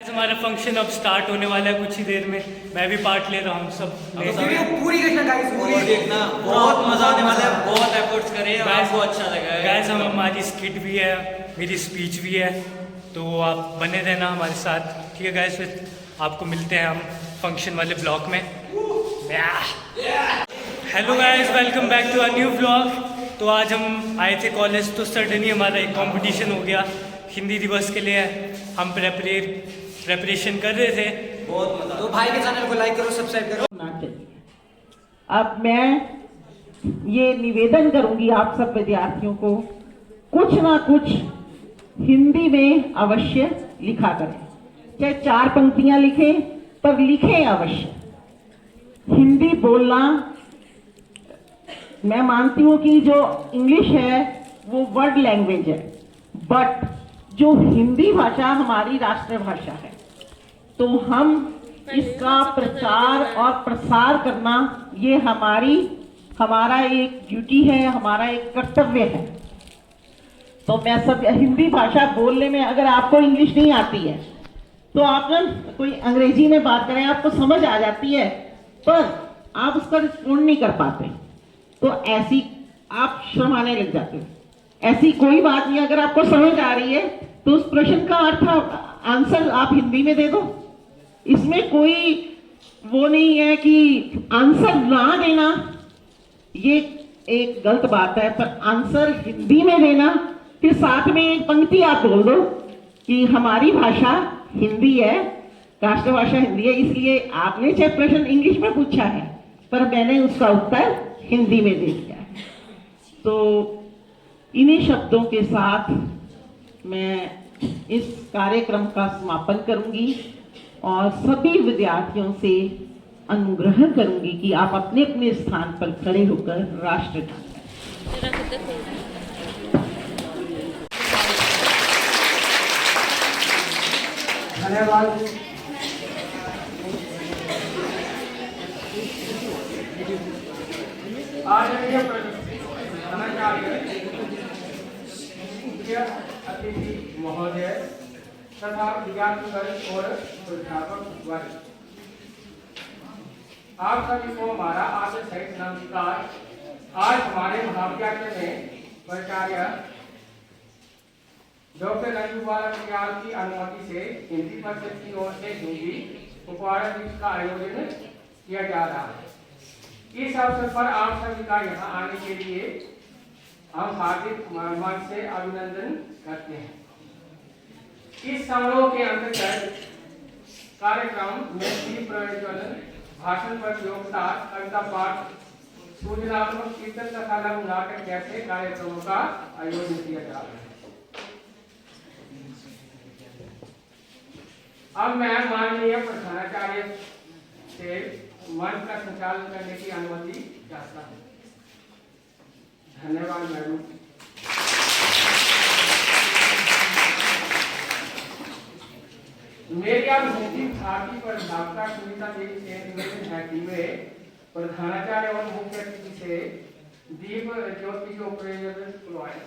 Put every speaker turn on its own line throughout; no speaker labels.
हमारा फंक्शन अब स्टार्ट होने वाला है कुछ ही देर में। मैं भी पार्ट ले रहा हूँ सब
पूरी देखना गाइस, पूरी देखना, बहुत मजा आने वाला है। बहुत एफर्ट्स करे, आपको अच्छा लगा है
गाइस। हम हमारी स्किट भी है, मेरी स्पीच भी है, तो आप बने रहना हमारे साथ, ठीक है गाइस। फिर आपको मिलते हैं हम फंक्शन वाले ब्लॉग में। Hello guys, welcome back to a new blog. तो आज हम आए थे कॉलेज, तो सडनली हमारा एक कंपटीशन हो गया हिंदी दिवस के लिए। हम प्रेपरेशन कर रहे थे।
बहुत मजा। तो भाई के चैनल को लाइक करो, सब्सक्राइब करो।
ना चाहिए। अब मैं ये निवेदन करूंगी आप सब विद्यार्थियों को, कुछ ना कुछ हिंदी में अवश्य लिखा करें, चाहे 4 पंक्तियां लिखें, पर लिखें अवश्य। हिंदी बोलना, मैं मानती हूं कि जो इंग्लिश है वो वर्ड लैंग्वेज है, बट जो हिंदी भाषा हमारी राष्ट्रभाषा है, तो हम इसका प्रचार और प्रसार करना ये हमारा एक ड्यूटी है, हमारा एक कर्तव्य है। तो मैं सब हिंदी भाषा बोलने में, अगर आपको इंग्लिश नहीं आती है तो आप ना कोई अंग्रेजी में बात करें, आपको समझ आ जाती है, पर आप उसका रिस्पॉन्ड नहीं कर पाते, तो ऐसी आप शर्माने लग जाते हो। ऐसी कोई बात नहीं, अगर आपको समझ आ रही है तो उस प्रश्न का आंसर आप हिंदी में दे दो। इसमें कोई वो नहीं है कि आंसर ना देना ये एक गलत बात है, पर आंसर हिंदी में देना, फिर साथ में एक पंक्ति आप बोल दो कि हमारी भाषा हिंदी है, राष्ट्रभाषा हिंदी है, इसलिए आपने चाहे प्रश्न इंग्लिश में पूछा है पर मैंने उसका उत्तर हिंदी में दे दिया है। तो इन्हीं शब्दों के साथ मैं इस कार्यक्रम का समापन करूंगी और सभी विद्यार्थियों से अनुग्रह करूंगी कि आप अपने अपने स्थान पर खड़े होकर राष्ट्रगान गाएं।
धन्यवाद। आदरणीय अतिथि महोदय तथा विज्ञानगण और प्राध्यापक वर्ग, आप सभी को हमारा आदर सहित नमस्कार। आज हमारे महाविद्यालय में प्राचार्य डॉक्टर नंदूबाला परियाल की अनुमति से हिंदी परिषद की ओर से हिंदी उपहार दिवस का आयोजन किया जा रहा है। इस अवसर पर आप सभी का यहाँ आने के लिए हम हार्दिक मन से अभिनंदन करते हैं। इस समारोह के अंतर्गत कार्यक्रम में दीप प्रज्वलन, भाषण प्रतियोगिता, कविता पाठ, सूचनात्मक कीर्तन तथा लघु नाटक जैसे कार्यक्रमों का आयोजन किया जा रहा है। अब मैं माननीय प्रधानाचार्य से मंच का संचालन करने की अनुमति चाहता हूँ। धन्यवाद मैडम। मेरी आप हिंदी भारती पर डाक्टर सुनीता देवी से निवेदन है कि वे प्रधानाचार्य और मुख्य अतिथि से दीप ज्योति को प्रज्वलन करवाएं।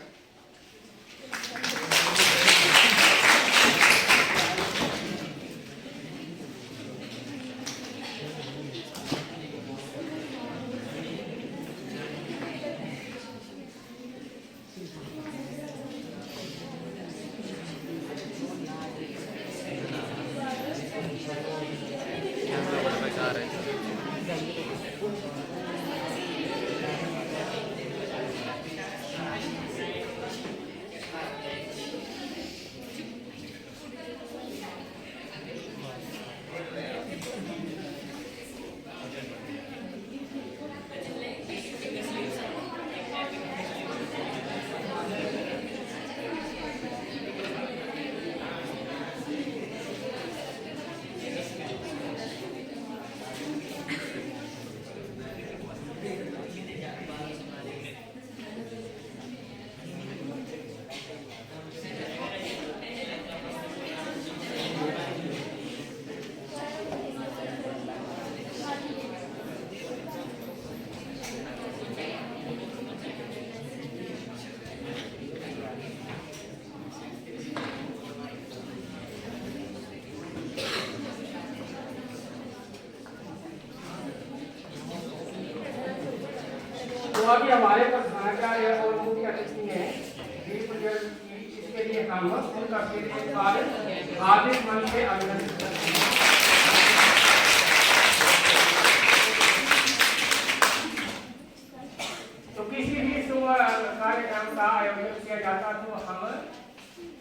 अभी हमारे प्रधानाचार्य और मुख्य अतिथि हैं दीप प्रज्वलन की, इसके लिए हम उनका फिर एक बार हार्दिक मन से अभिनंदन करते हैं। तो किसी भी शुभ कार्यक्रम का आयोजन किया जाता तो हम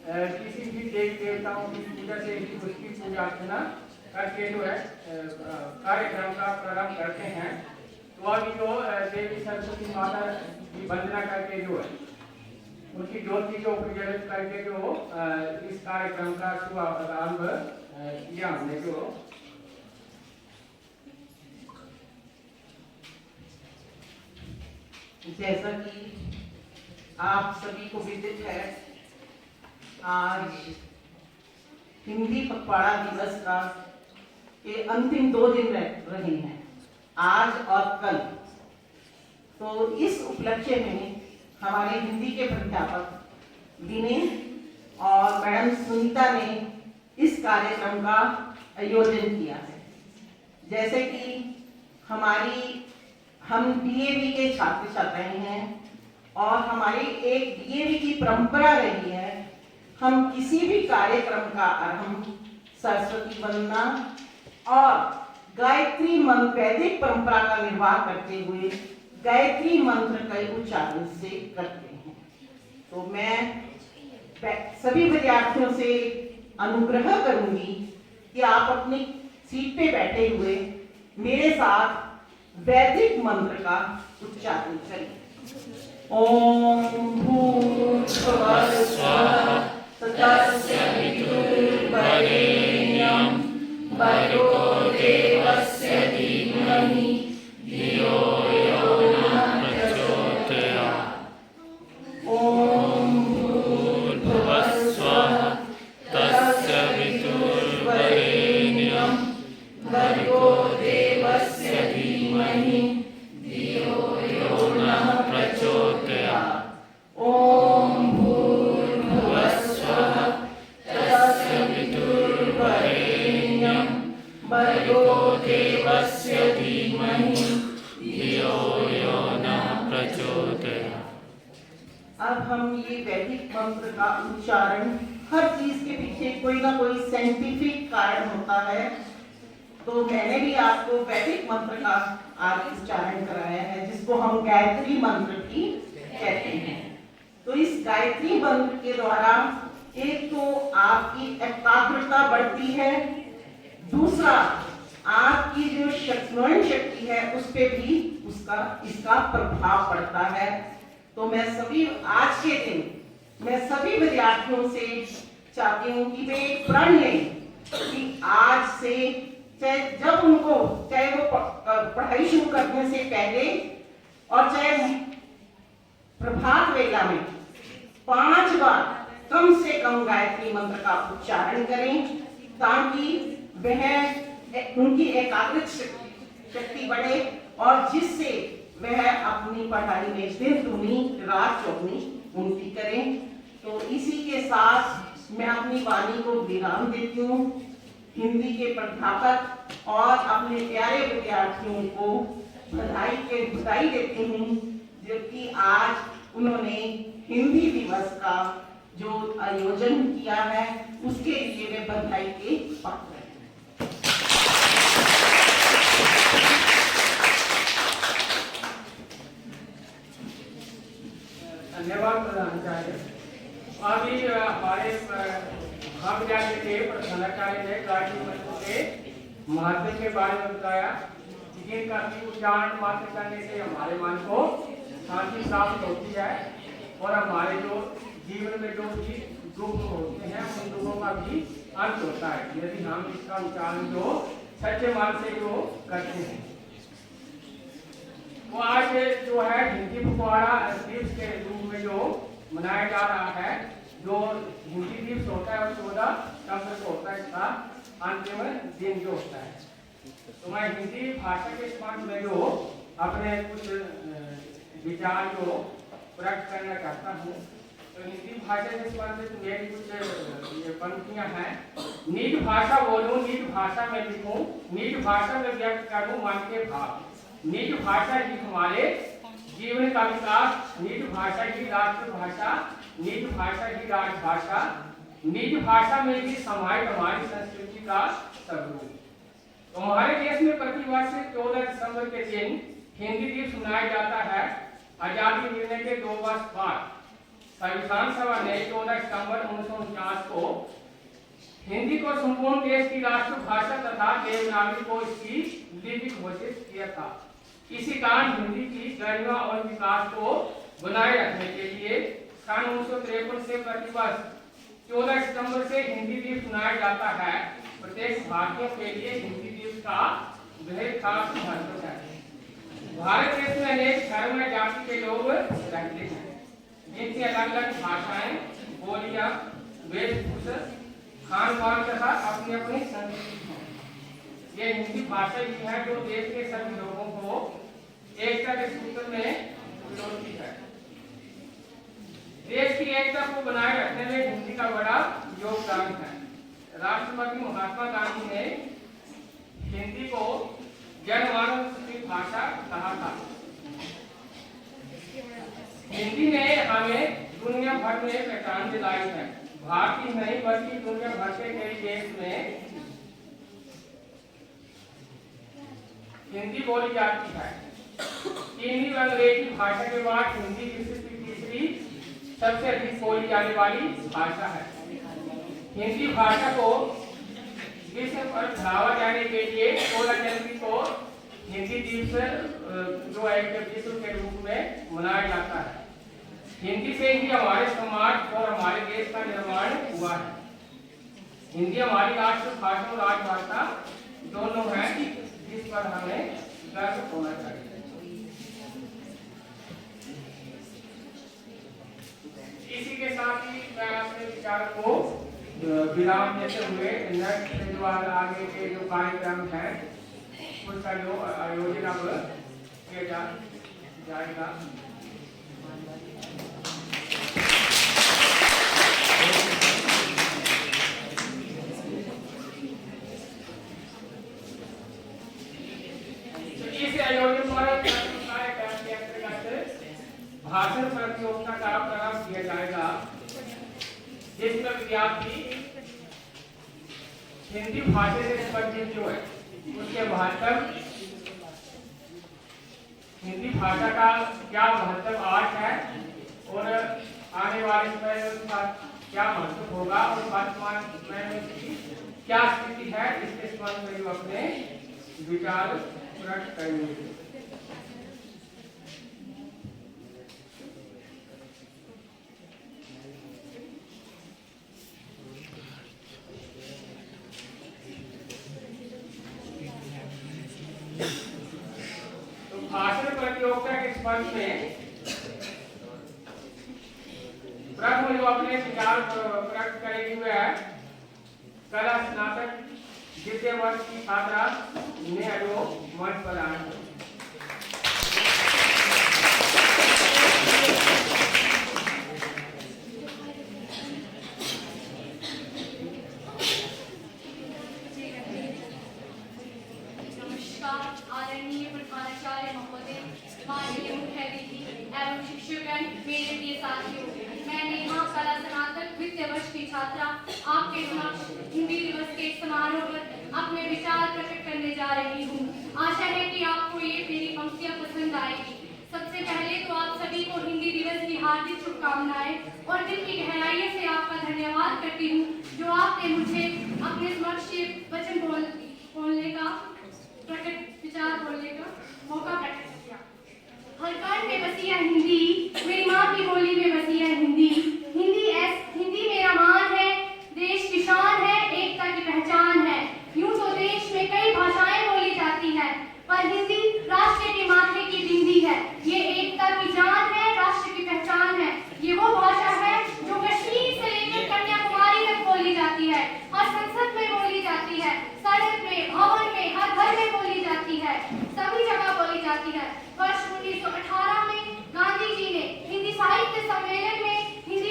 किसी भी देवी देवताओं की पूजा से ही उसकी पूजा अर्चना करके जो है कार्यक्रम का प्रारंभ करते हैं। तो अभी जो देवी सरस्वती माता की वंदना करके जो है उनकी ज्योति को प्रज्वलित करके जो इस कार्यक्रम का शुभारंभ किया हमने जो।
जैसा कि आप सभी को विदित है, आज हिंदी पखवाड़ा दिवस का के अंतिम 2 दिन रहे हैं, आज और कल। तो इस उपलक्ष्य में हमारे हिंदी के प्राध्यापक विनय और मैडम सुनीता ने इस कार्यक्रम का आयोजन किया है। जैसे कि हम डीएवी के छात्र छात्राएं हैं और हमारी एक डीएवी की परंपरा रही है, हम किसी भी कार्यक्रम का आरंभ सरस्वती वंदना और गायत्री मंत्र, वैदिक परंपरा का निर्वाह करते हुए गायत्री मंत्र के उच्चारण से करते हैं। तो मैं सभी विद्यार्थियों से अनुग्रह करूंगी कि आप अपनी सीट पे बैठे हुए मेरे साथ वैदिक मंत्र का उच्चारण करें। ओम भूर्भुवः स्वः तस्य वितुर्वरेण्यं भर्गो देवस्य धीमहि धियो यो नः प्रचोदयात्। ओम भूर्भुवः स्वः तस्य वितुर्वरेण्यं भर्गो देवस्य धीमहि धियो यो नः प्रचोदयात्। ओम भूर्भुवः स्वः तस्य वितुर्वरेण्यं भर्गो देवस्य धीमहि धियो यो नः प्रचोदयात्। अब हम ये वैदिक मंत्र का उच्चारण, हर चीज के पीछे कोई ना कोई साइंटिफिक कारण होता है, तो मैंने भी आपको वैदिक मंत्र का आज उच्चारण कराया है, जिसको हम गायत्री मंत्र भी कहते हैं। तो इस गायत्री मंत्र के द्वारा एक तो आपकी एकाग्रता बढ़ती है, दूसरा आपकी जो स्मरण शक्ति है उस पे भी इसका प्रभाव पड़ता है। तो मैं आज के दिन मैं सभी विद्यार्थियों से चाहती हूँ कि वे एक प्रण लें कि आज से चाहे वो पढ़ाई शुरू करने से पहले और चाहे प्रभात वेला में 5 बार कम से कम गायत्री मंत्र का उच्चारण करें, ताकि उनकी एकाग्रता शक्ति बढ़े और जिससे वह अपनी पढ़ाई में दिन दूनी रात चौगुनी उन्नति करें। तो इसी के साथ मैं अपनी वाणी को विराम देती हूँ। हिंदी के प्राध्यापक और अपने प्यारे विद्यार्थियों को बधाई देती हूँ, जो कि आज उन्होंने हिंदी दिवस का जो आयोजन किया है उसके लिए वे बधाई के पात्र हैं।
धन्यवाद प्रधानाचार्य। अभी हमारे महाविद्यालय के प्रधानाचार्य ने गायत्री मंत्र के महत्व के बारे में बताया, जिनका उच्चारण मात्र करने से हमारे मन को शांति प्राप्त होती है और हमारे जो जीवन में जो भी दुख होते हैं उन दुखों का भी अंत होता है, यदि हम इसका उच्चारण जो सच्चे मन से जो करते हैं। वो आज जो है हिंदी पखवाड़ा दिवस के रूप में जो मनाया जा रहा है, जो हिंदी दिवस होता है 14 सितंबर को होता है, इसका अंतिम दिन जो होता है। तो मैं हिंदी भाषा के संबंध में जो अपने कुछ विचार जो प्रकट करना चाहता हूँ। तो हिंदी भाषा के संबंधित मेरी कुछ पंक्तियां हैं। नीच भाषा बोलूं, नीच भाषा में लिखूं, नीच भाषा में व्यक्त करूं मन के भाव। नीच भाषा ही हमारे जीवन का विकास, निज भाषा ही राष्ट्रभाषा, निज भाषा ही राजभाषा, निज भाषा में ही समाहित हमारी संस्कृति का स्वरूप। तो हमारे देश में प्रतिवर्ष 14 दिसंबर के दिन हिंदी दिवस मनाया जाता है। आजादी मिलने के 2 वर्ष बाद संविधान सभा ने 14 सितंबर 1949 को हिंदी को संपूर्ण देश की राष्ट्रभाषा तथा देवनागरी को इसकी लिपि घोषित किया था। इसी कारण हिंदी की गरिमा और विकास को बनाए रखने के लिए सन 1953 से प्रतिवर्ष 14 सितंबर से हिंदी दिवस मनाया जाता है। प्रत्येक भारतीयों के लिए हिंदी दिवस का बेहद खास महत्व है। भारत देश में अनेक धर्म और जाति के लोग रहते हैं, जिनकी अलग अलग भाषाएं, बोलियां, वेशभूषा, खान पान तथा अपनी अपनी संस्कृति है। ये हिंदी भाषा ही है जो देश के सभी लोगों को एकता के सूत्र में पिरोती है। देश की एकता को बनाए रखने में हिंदी का बड़ा योगदान है। राष्ट्रपति महात्मा गांधी ने हिंदी को जनमानस भाषा कहा था। हिंदी ने हमें दुनिया भर में पहचान दिलाई है। भारत ही नहीं बल्कि दुनिया भर के कई देश में हिंदी बोली जाती है। हिंदी और अंग्रेजी भाषा के बाद हिंदी विश्व की तीसरी सबसे अधिक बोली जाने वाली भाषा है। हिंदी भाषा को विश्व पर बढ़ावा देने के लिए 16 जनवरी को हिंदी दिवस जो एक विश्व के रूप में मनाया जाता है। हिंदी से ही हमारे समाज और हमारे देश का निर्माण हुआ है। हिंदी हमारी राष्ट्रभाषा और राजभाषा दोनों है, जिस पर हमें गर्व होना चाहिए। इसी के साथ ही मैं अपने विचार को विराम देते हुए नेक्स्ट जो आगे के जो कार्यक्रम है उसका जो आयोजन अब किया जाएगा। इस आयोजन पर भाषण प्रतियोगिता का प्रारंभ किया जाएगा, जिसमें विद्यार्थी हिंदी भाषा से संबंधित जो है उसके महत्व, हिंदी भाषा का क्या महत्व आज है और आने वाले समय में उसका क्या महत्व होगा और वर्तमान में उसकी क्या स्थिति है, इसके संबंध में अपने विचार प्रकट करेंगे। भाषण प्रतियोगिता के संबंध में प्रथम जो अपने विचार प्रकट करेगी वह कला स्नातक द्वितीय वर्ष की छात्रा नेहा जो मंच पर आए।
आदरणीय प्रधानाचार्य महोदय, माननीय मुख्य अतिथि एवं शिक्षकगण, मेरे प्रिय साथियों, मैं नेहा कला स्नातक द्वितीय वर्ष की छात्रा आपके समक्ष हिंदी दिवस के समारोह पर अपने विचार प्रकट करने जा रही हूँ। आशा है कि आपको ये मेरी पंक्तियाँ पसंद आएगी। सबसे पहले तो आप सभी को हिंदी दिवस की हार्दिक शुभकामनाएं और दिल की गहराइयों से आपका धन्यवाद करती हूँ जो आपने मुझे अपने समक्ष वचन बोलने का विचार बोलने का मौका प्रकट किया। हर कण में बसी है हिंदी, मेरी माँ की बोली में बसी है हिंदी। हिंदी मेरा मान है, देश की शान है, एकता की पहचान है। यूं तो देश में कई भाषाएं बोली जाती हैं, पर हिंदी राष्ट्र के माथे की बिंदी है। ये एकता की जान है, राष्ट्र की पहचान है। ये वो भाषा है जो कश्मीर से लेकर कन्याकुमारी तक बोली जाती है, हर संसद में बोली जाती है, सड़क में, भवन में, हर घर में बोली जाती है, सभी जगह बोली जाती है। वर्ष 1918 में गांधी जी ने हिंदी साहित्य सम्मेलन में हिंदी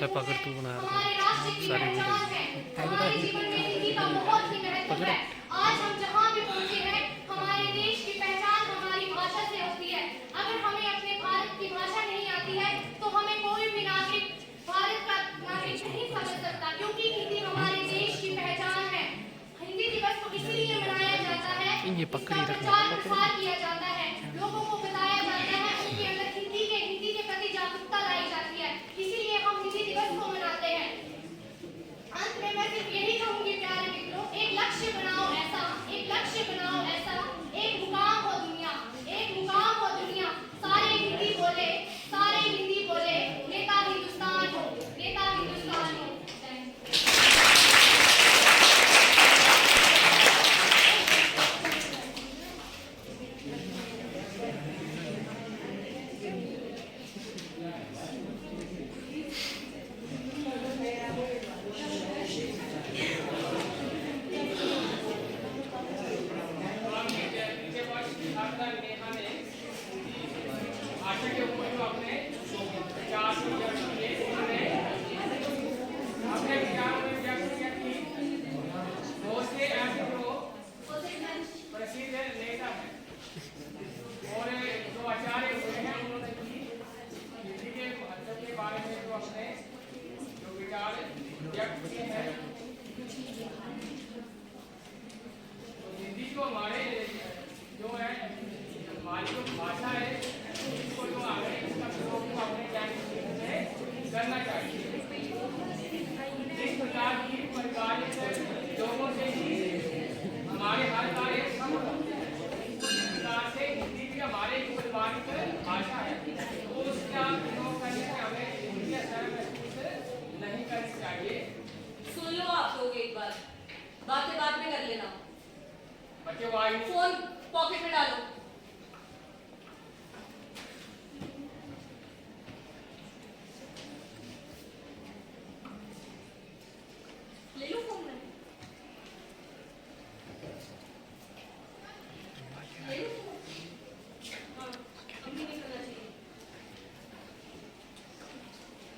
पकड़ तू बना हमारे राष्ट्र की पहचान है। हमारे जीवन में हिंदी का बहुत ही महत्व है। आज हम जहाँ भी पहुँचे हैं, हमारे देश की पहचान हमारी भाषा से होती है। अगर हमें अपने भारत की भाषा नहीं आती है तो हमें कोई भी नागरिक भारत का नागरिक नहीं समझ सकता, क्योंकि हिंदी हमारे देश की पहचान है। हिंदी दिवस को इसलिए मनाया जाता है, इसका प्रचार प्रसार किया जाता है, लोगों को बताया जाता है, उनके अंदर हिंदी के प्रति जागरूकता लाई जाती है, इसीलिए हम हिंदी दिवस को मनाते हैं। अंत में मैं सिर्फ यही कहूंगी प्यारे मित्रों, एक लक्ष्य बनाओ ऐसा, एक लक्ष्य बनाओ ऐसा, एक मुकाम हो दुनिया, एक मुकाम हो दुनिया, सारे हिंदी बोले, सारे हिंदी बोले, नेता हिंदुस्तान हो, नेता हिंदुस्तान हो।
हिंदी को हमारे जो है हमारी जो भाषा है, इसको जो आगे इसका प्रयोग अपने ज्ञान में करना चाहिए। इस प्रकार की प्रकार लोगों से ही हमारे हर कार्य इस प्रकार से हिंदी भी हमारे मूलवाद भाषा है, तो उसका प्रयोग करने से हमें हिंदी असर महसूस नहीं करनी चाहिए।
सुन लो आप लोग एक बार, बातें बाद में कर लेना।
बच्चे वायु
फोन पॉकेट में डालो। ले लो फोन में, ले लो फोन। हाँ, अभी नहीं करना चाहिए।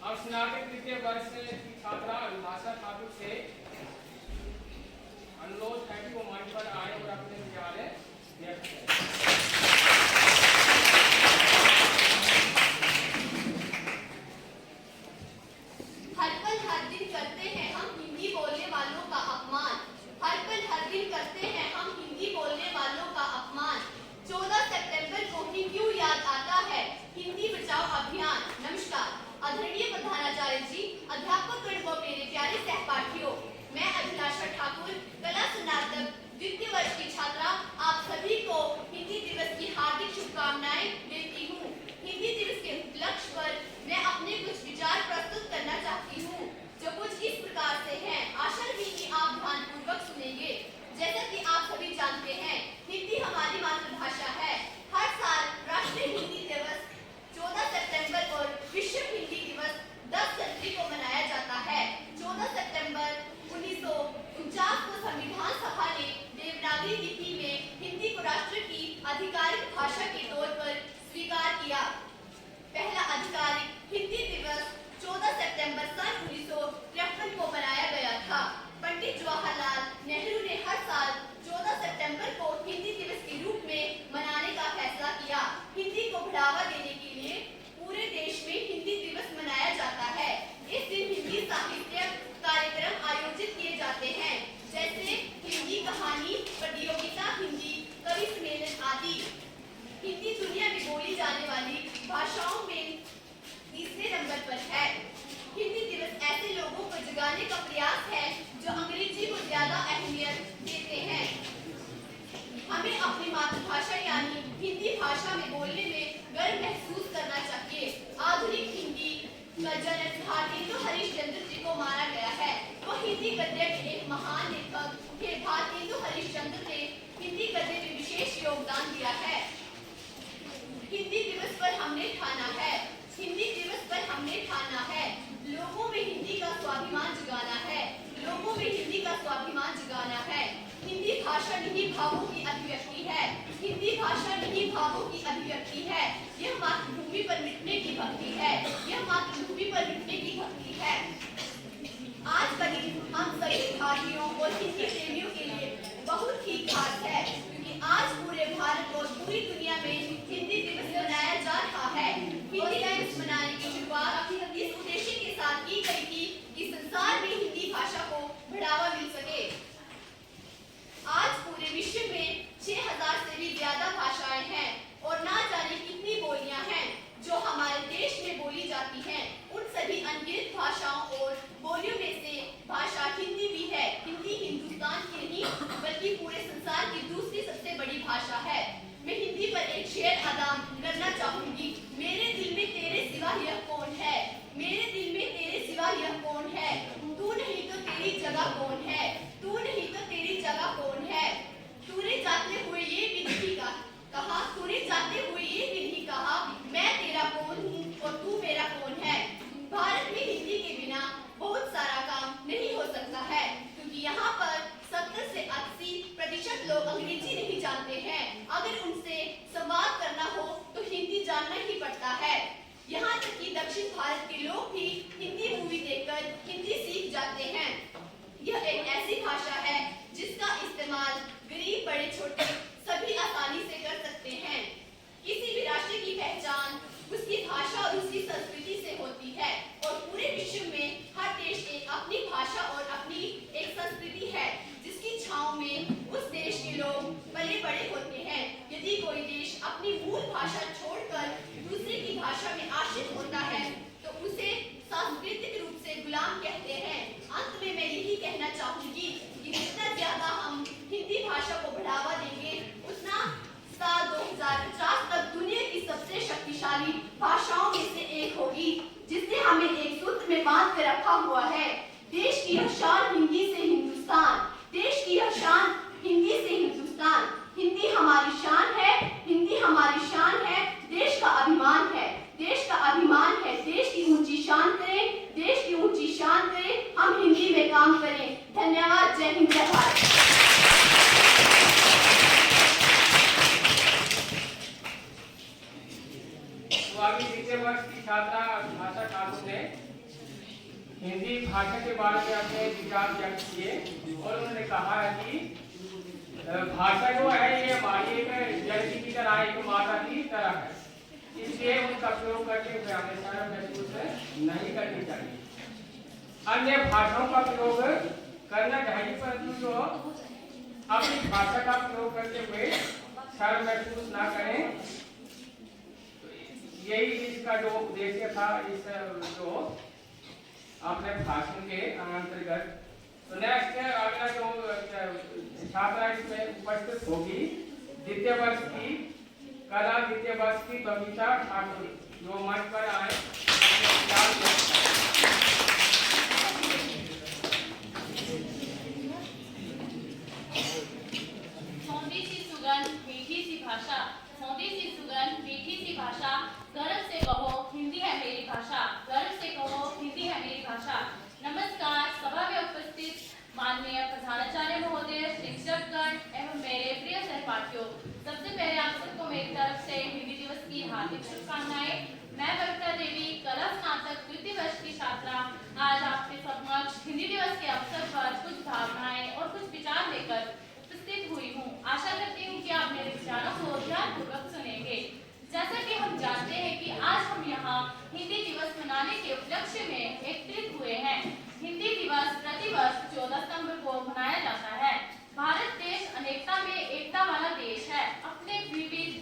अब स्नातक तृतीय वर्ष की छात्रा अभिलाषा ठाकुर से अनुरोध है कि वो मंच पर आए और अपने विचार व्यक्त करें।
हर पल हर दिन करते हैं हम हिंदी बोलने वालों का अपमान, हर पल हर दिन करते हैं हम हिंदी बोलने वालों का अपमान। 14 सितंबर को ही क्यों याद आता है हिंदी बचाओ अभियान। नमस्कार आदरणीय प्रधानाचार्य जी, अध्यापक गण व मेरे प्यारे सहपाठियों, मैं अभिलाषा ठाकुर कला स्नातक द्वितीय वर्ष की छात्रा आप सभी को हिंदी दिवस की हार्दिक शुभकामनाएं देती हूँ। हिंदी दिवस के उपलक्ष्य पर मैं अपने कुछ विचार प्रस्तुत करना चाहती हूँ, जो कुछ इस प्रकार से हैं। आशा भी कि आप ध्यानपूर्वक सुनेंगे। जैसा कि आप सभी जानते हैं, हिंदी हमारी मातृभाषा है। हर साल राष्ट्रीय हिंदी दिवस 14 सितंबर और विश्व हिंदी दिवस 10 जनवरी को मनाया जाता है। 14 सितंबर 1949 को संविधान सभा ने देवनागरी लिपि में हिंदी को राष्ट्र की आधिकारिक भाषा के तौर पर स्वीकार किया। पहला आधिकारिक हिंदी दिवस 14 सितंबर सन 1953 को मनाया गया था। पंडित जवाहरलाल नेहरू ने हर साल 14 सितंबर को हिंदी दिवस के रूप में मनाने का फैसला किया। हिंदी को बढ़ावा देने के लिए पूरे देश में हिंदी दिवस मनाया जाता है। इस दिन हिंदी साहित्य कार्यक्रम आयोजित किए जाते हैं, जैसे हिंदी कहानी प्रतियोगिता, हिंदी कवि सम्मेलन आदि। हिंदी दुनिया में बोली जाने वाली भाषाओं में तीसरे नंबर पर है। हिंदी दिवस ऐसे लोगों को जगाने का प्रयास है जो अंग्रेजी को ज्यादा अहमियत देते हैं। हमें अपनी मातृभाषा यानी हिंदी भाषा में बोलने में गर्व महसूस करना चाहिए। आधुनिक हिंदी का जन्म भारतेंदु हरिश्चंद्र जी को माना गया है। वो हिंदी गद्य के एक महान लेखक थे। भारतेंदु हरिश्चंद्र ने हिंदी गद्य में विशेष योगदान दिया है। हिंदी दिवस पर हमने ठाना है, हिंदी दिवस पर हमने ठाना है, लोगों में हिंदी का स्वाभिमान जगाना है, लोगों में हिंदी का स्वाभिमान जगाना है। हिंदी भाषा नहीं भावों की अभिव्यक्ति है, हिंदी भाषा नहीं भावों की अभिव्यक्ति है। यह मातृभूमि पर मिटने की भक्ति है, यह मातृभूमि पर मिटने की भक्ति है।
सभी भारतीयों और हिंदी प्रेमियों के लिए बहुत ही खास है, क्योंकि आज पूरे भारत और पूरी दुनिया में हिंदी दिवस मनाया जा रहा है। हिंदी दिवस मनाने की शुरुआत इस उद्देश्य के साथ की गई थी कि संसार में हिंदी भाषा को बढ़ावा मिल सके। आज पूरे विश्व में 6000 से भी ज्यादा भाषाएं हैं और ना जाने कितनी बोलियां हैं जो हमारे देश में बोली जाती हैं। उन सभी अनगिनत भाषाओं और बोलियों में से भाषा हिंदी भी है। हिंदी हिंदुस्तान की नहीं बल्कि पूरे संसार की दूसरी सबसे बड़ी भाषा है। मैं हिंदी पर एक शेर अदा करना चाहूंगी। मेरे दिल में तेरे सिवा यह कौन है, मेरे दिल में तेरे सिवा यह कौन है, तू नहीं तो तेरी जगह कौन है, तू नहीं तो तेरी जगह कौन है। तूने जाते हुए ये भी नहीं कहा, तूने जाते हुए ये भी नहीं कहा मैं तेरा कौन हूँ और तू मेरा कौन है। भारत में हिंदी के बिना बहुत सारा काम नहीं हो सकता है, क्योंकि यहाँ पर 70 से 80% लोग अंग्रेजी नहीं जानते हैं। अगर उनसे संवाद करना हो तो हिंदी जानना ही पड़ता है। यहाँ तक कि दक्षिण भारत के लोग भी हिंदी मूवी देखकर हिंदी सीख जाते हैं। यह एक ऐसी भाषा है जिसका इस्तेमाल गरीब बड़े छोटे सभी आसानी से कर सकते हैं। किसी भी राष्ट्र की पहचान उसकी भाषा और उसकी संस्कृति से होती है, और पूरे विश्व में हर देश एक अपनी भाषा और अपनी एक संस्कृति है जिसकी छांव में उस देश के लोग पले बड़े होते हैं। यदि कोई देश अपनी मूल भाषा छोड़कर दूसरे की भाषा में आश्रित होता है तो उसे सांस्कृतिक रूप से गुलाम कहते हैं। अंत में मैं यही कहना चाहूंगी कि जितना ज्यादा हम हिंदी भाषा को बढ़ावा देंगे उतना साल 2050 तक दुनिया की सबसे शक्तिशाली भाषाओं में से एक होगी, जिसने हमें एक सूत्र में बांध कर रखा हुआ है। देश की यह शान हिंदी से हिंदुस्तान, देश की यह शान हिंदी से हिंदुस्तान। हिंदी हमारी शान है, हिंदी हमारी शान है, देश का अभिमान है, देश का अभिमान है। देश की ऊंची शान करें, देश की ऊंची शान करें, हम हिंदी में काम करें। धन्यवाद। जय हिंद, जय भारत।
स्वामी द्वितीय वर्ष की छात्रा भाषा ठाकुर ने हिंदी भाषा के बारे में अपने विचार व्यक्त किए और उन्होंने कहा है कि भाषा जो है ये हमारी एक जल की तरह, एक माता की तरह है, इसलिए उनका प्रयोग करते हुए हमेशा महसूस नहीं करनी चाहिए। अन्य भाषाओं का प्रयोग करना चाहिए, परंतु जो अपनी भाषा का प्रयोग करते हुए शर्म महसूस ना करें। यही इसका जो उद्देश्य था इस जो अपने भाषण के अंतर्गत। तो नेक्स्ट अगला जो छात्रा इसमें उपस्थित होगी द्वितीय वर्ष की कला द्वितीय वर्ष की बबीता ठाकुर, जो मंच पर आए।
सौंधी सी सुगंध मीठी सी भाषा, सौंधी सी सुगंध मीठी सी भाषा, गर्व से कहो हिंदी है मेरी भाषा, गर्व से कहो हिंदी है मेरी भाषा। नमस्कार। सभा में उपस्थित माननीय प्रधानाचार्य महोदय, शिक्षकगण एवं मेरे प्रिय सहपाठियों, सबसे पहले आप सबको मेरी तरफ से हिंदी दिवस की हार्दिक शुभकामनाएं। मैं बबीता देवी, कला स्नातक द्वितीय वर्ष की छात्रा, आज आपके समक्ष हिंदी दिवस के अवसर पर कुछ भावनाएं और कुछ विचार लेकर उपस्थित हुई हूँ। आशा करती हूँ कि आप मेरे विचारों को ध्यानपूर्वक सुनेंगे। जैसा कि हम जानते हैं कि आज हम यहाँ हिंदी दिवस मनाने के उपलक्ष्य में एकत्रित हुए हैं। हिंदी दिवस प्रतिवर्ष 14 सितंबर को मनाया जाता है। भारत देश अनेकता में एकता वाला देश है। अपने विविध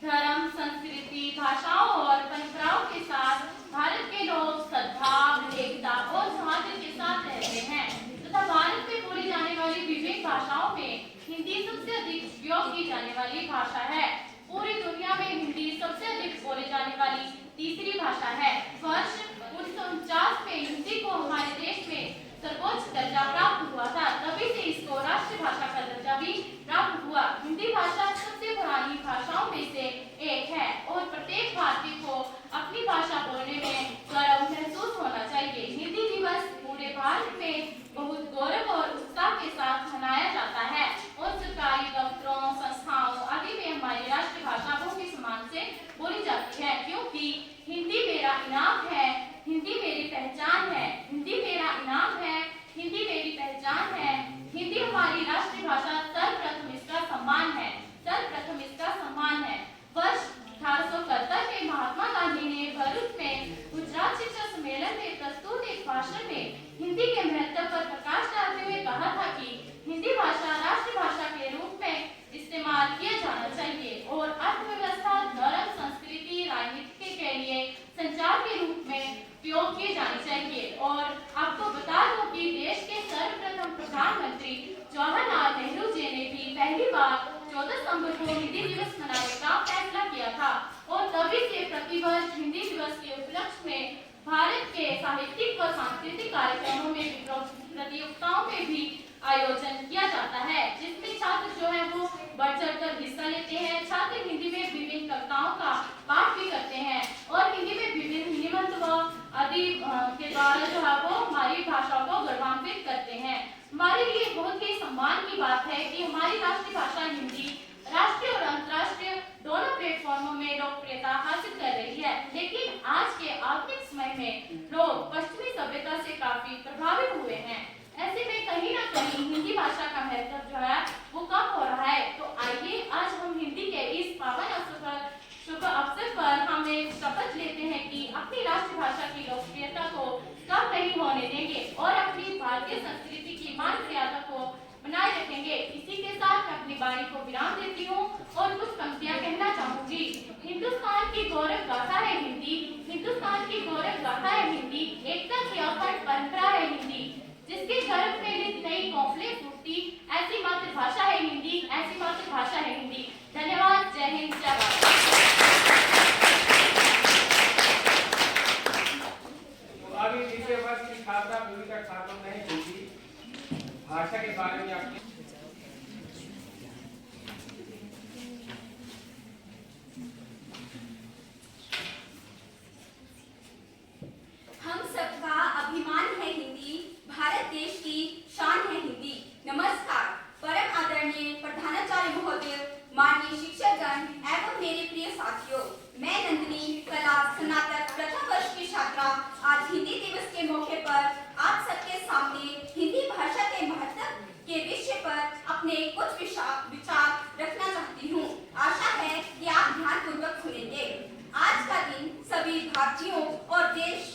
धर्म, संस्कृति, भाषाओं और परंपराओं के साथ भारत के लोग सद्भाव, एकता और सौहार्द के साथ रहते हैं तथा भारत में बोली जाने वाली विभिन्न भाषाओं में हिंदी सबसे अधिक उपयोग की जाने वाली भाषा है। पूरी दुनिया में हिंदी सबसे अधिक बोले जाने वाली तीसरी भाषा है। वर्ष 1949 में हिंदी को हमारे देश में सर्वोच्च दर्जा प्राप्त हुआ था, तभी से इसको राष्ट्रभाषा का दर्जा भी प्राप्त हुआ। हिंदी भाषा सबसे पुरानी भाषाओं में से एक है और प्रत्येक भारतीय को अपनी भाषा बोलने में गर्व महसूस होना चाहिए। हिंदी दिवस पूरे भारत में बहुत गौरव और उत्साह के साथ मनाया जाता है और सरकारी दफ्तरों, संस्थाओं आदि में हमारी साहित्यिक व सांस्कृतिक कार्यक्रमों में प्रतियोगिताओं में भी आयोजन किया जाता है, जिसमें छात्र जो है वो बढ़ चढ़कर हिस्सा लेते हैं। छात्र हिंदी में विभिन्न कविताओं का पाठ भी करते हैं और हिंदी में विभिन्न निबंध व आदि के द्वारा जो है वो हमारी भाषा को गौरवान्वित करते हैं। हमारे लिए बहुत ही सम्मान की बात है कि हमारी राष्ट्रीय भाषा हिंदी राष्ट्रीय और अंतर्राष्ट्रीय दोनों प्लेटफॉर्मों में लोकप्रियता हासिल कर रही है। लेकिन आज के आधुनिक समय में लोग पश्चिमी सभ्यता से काफी प्रभावित हुए हैं। ऐसे में कहीं ना कहीं हिंदी भाषा का महत्व जो है वो कम हो रहा है। तो आइए आज हम हिंदी के इस पावन शुभ अवसर पर हम एक शपथ लेते हैं कि अपनी राष्ट्रीय भाषा की लोकप्रियता को कम नहीं होने देंगे और अपनी भारतीय संस्कृति की मान मर्यादा को बनाए रखेंगे। इसी के साथ मैं अपनी वाणी को विराम देती हूँ और कुछ पंक्तियां कहना चाहूंगी। हिंदुस्तान की गौरव गाथा है हिंदी, हिंदुस्तान की गौरव गाथा है हिंदी, एकता की अखंड परंपरा है हिंदी, जिसके गर्भ में नित नई कौफलें फूटती, ऐसी मातृभाषा है हिंदी, ऐसी मातृभाषा है हिंदी। धन्यवाद। जय हिंद, जय भारत।
अभी द्वितीय वर्ष की छात्रा भूमिका छात्रों ने हिंदी भाषा के बारे में आपकी
हम सबका अभिमान है हिंदी, भारत देश की शान है हिंदी। नमस्कार। परम आदरणीय प्रधानाचार्य महोदय, माननीय शिक्षकगण एवं मेरे प्रिय साथियों, मैं नंदिनी कला स्नातक प्रथम वर्ष की छात्रा आज हिंदी दिवस के मौके पर आप सबके सामने हिंदी भाषा के महत्व के विषय पर अपने कुछ विचार रखना चाहती हूँ। आशा है कि आप ध्यानपूर्वक सुनेंगे। आज का दिन सभी भारतीयों और देश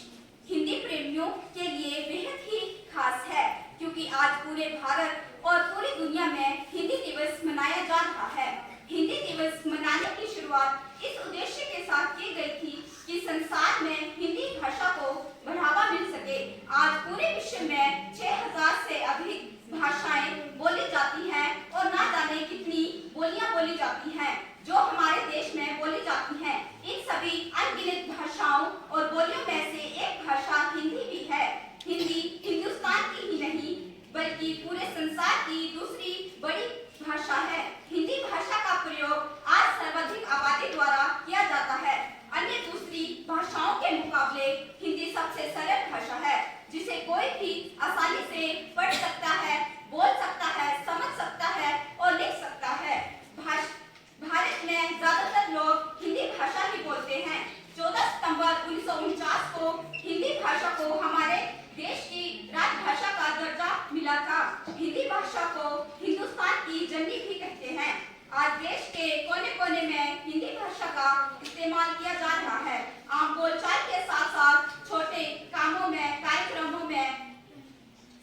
हिंदी प्रेमियों के लिए बेहद ही खास है, क्योंकि आज पूरे भारत और पूरी दुनिया में हिंदी दिवस मनाया जा रहा है। हिंदी दिवस मनाने की शुरुआत इस उद्देश्य के साथ की गई थी कि संसार में हिंदी भाषा को बढ़ावा मिल सके। आज पूरे विश्व में 6000 से अधिक भाषाएं बोली जाती हैं और ना जाने कितनी बोलियां बोली जाती हैं जो हमारे देश में बोली जाती हैं। इन सभी अनगिनत भाषाओं और बोलियों में से एक भाषा हिंदी भी है। हिंदी हिंदुस्तान की ही नहीं बल्कि पूरे संसार की दूसरी बड़ी भाषा है। हिंदी भाषा का प्रयोग आज सर्वाधिक आबादी द्वारा किया जाता है। अन्य दूसरी भाषाओं के मुकाबले हिंदी सबसे सरल भाषा है, जिसे कोई भी आसानी से पढ़ सकता है, बोल सकता है, समझ सकता है और लिख सकता है। भारत में ज्यादातर लोग हिंदी भाषा ही बोलते हैं। 14 सितंबर 1949 को हिंदी भाषा को हमारे देश की राजभाषा का दर्जा मिला था। हिंदी भाषा को हिंदुस्तान की जननी भी कहते हैं। आज देश के कोने कोने में हिंदी भाषा का इस्तेमाल किया जा रहा है। आम बोलचाल के साथ साथ छोटे कामों में, कार्यक्रमों में,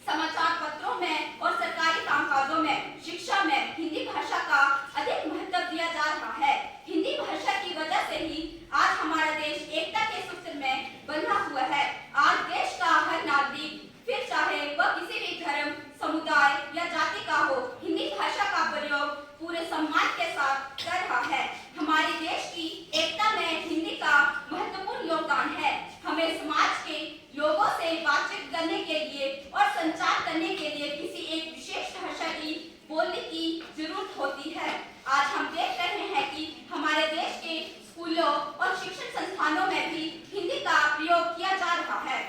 समाचार पत्रों में और सरकारी कामकाजों में, शिक्षा में हिंदी भाषा का अधिक महत्व दिया जा रहा है। हिंदी भाषा की वजह से ही आज हमारा देश एकता के सूत्र में बंधा हुआ है। आज देश का हर नागरिक, फिर चाहे वह किसी भी धर्म, समुदाय या जाति का हो, हिंदी भाषा का प्रयोग पूरे सम्मान के साथ कर रहा है। हमारे देश की एकता में हिंदी का महत्वपूर्ण योगदान है। हमें समाज के लोगों से बातचीत करने के लिए और संचार करने के लिए किसी एक विशेष भाषा की बोलने की जरूरत होती है। आज हम देख रहे हैं कि हमारे देश के स्कूलों और शिक्षण संस्थानों में भी हिंदी का प्रयोग किया जा रहा है।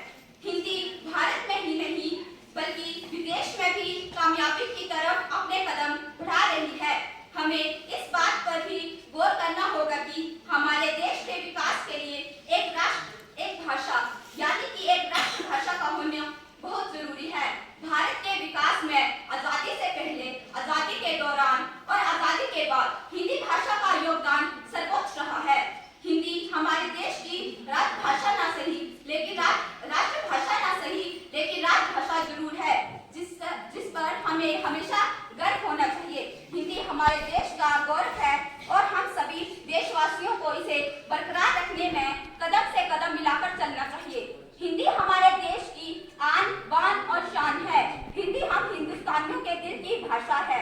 हिंदी भारत में ही नहीं बल्कि विदेश में भी कामयाबी की तरफ अपने कदम बढ़ा रही है। हमें इस बात पर भी गौर करना होगा कि हमारे देश के विकास के लिए एक राष्ट्र, एक भाषा यानी कि एक राष्ट्रभाषा का होना बहुत जरूरी है। भारत के विकास में आजादी से पहले, आजादी के दौरान और आजादी के बाद हिंदी भाषा का योगदान सर्वोच्च रहा है। हिंदी हमारे देश की राजभाषा ना सही लेकिन राष्ट्रभाषा ना सही लेकिन राजभाषा जरूर है, जिस पर हमें हमेशा गर्व होना चाहिए। हिंदी हमारे देश का गौरव है और हम सभी देशवासियों को इसे बरकरार रखने में कदम से कदम मिलाकर चलना चाहिए। हिंदी हमारे देश की आन, बान और शान है। हिंदी हम हिंदुस्तानियों के दिल की भाषा है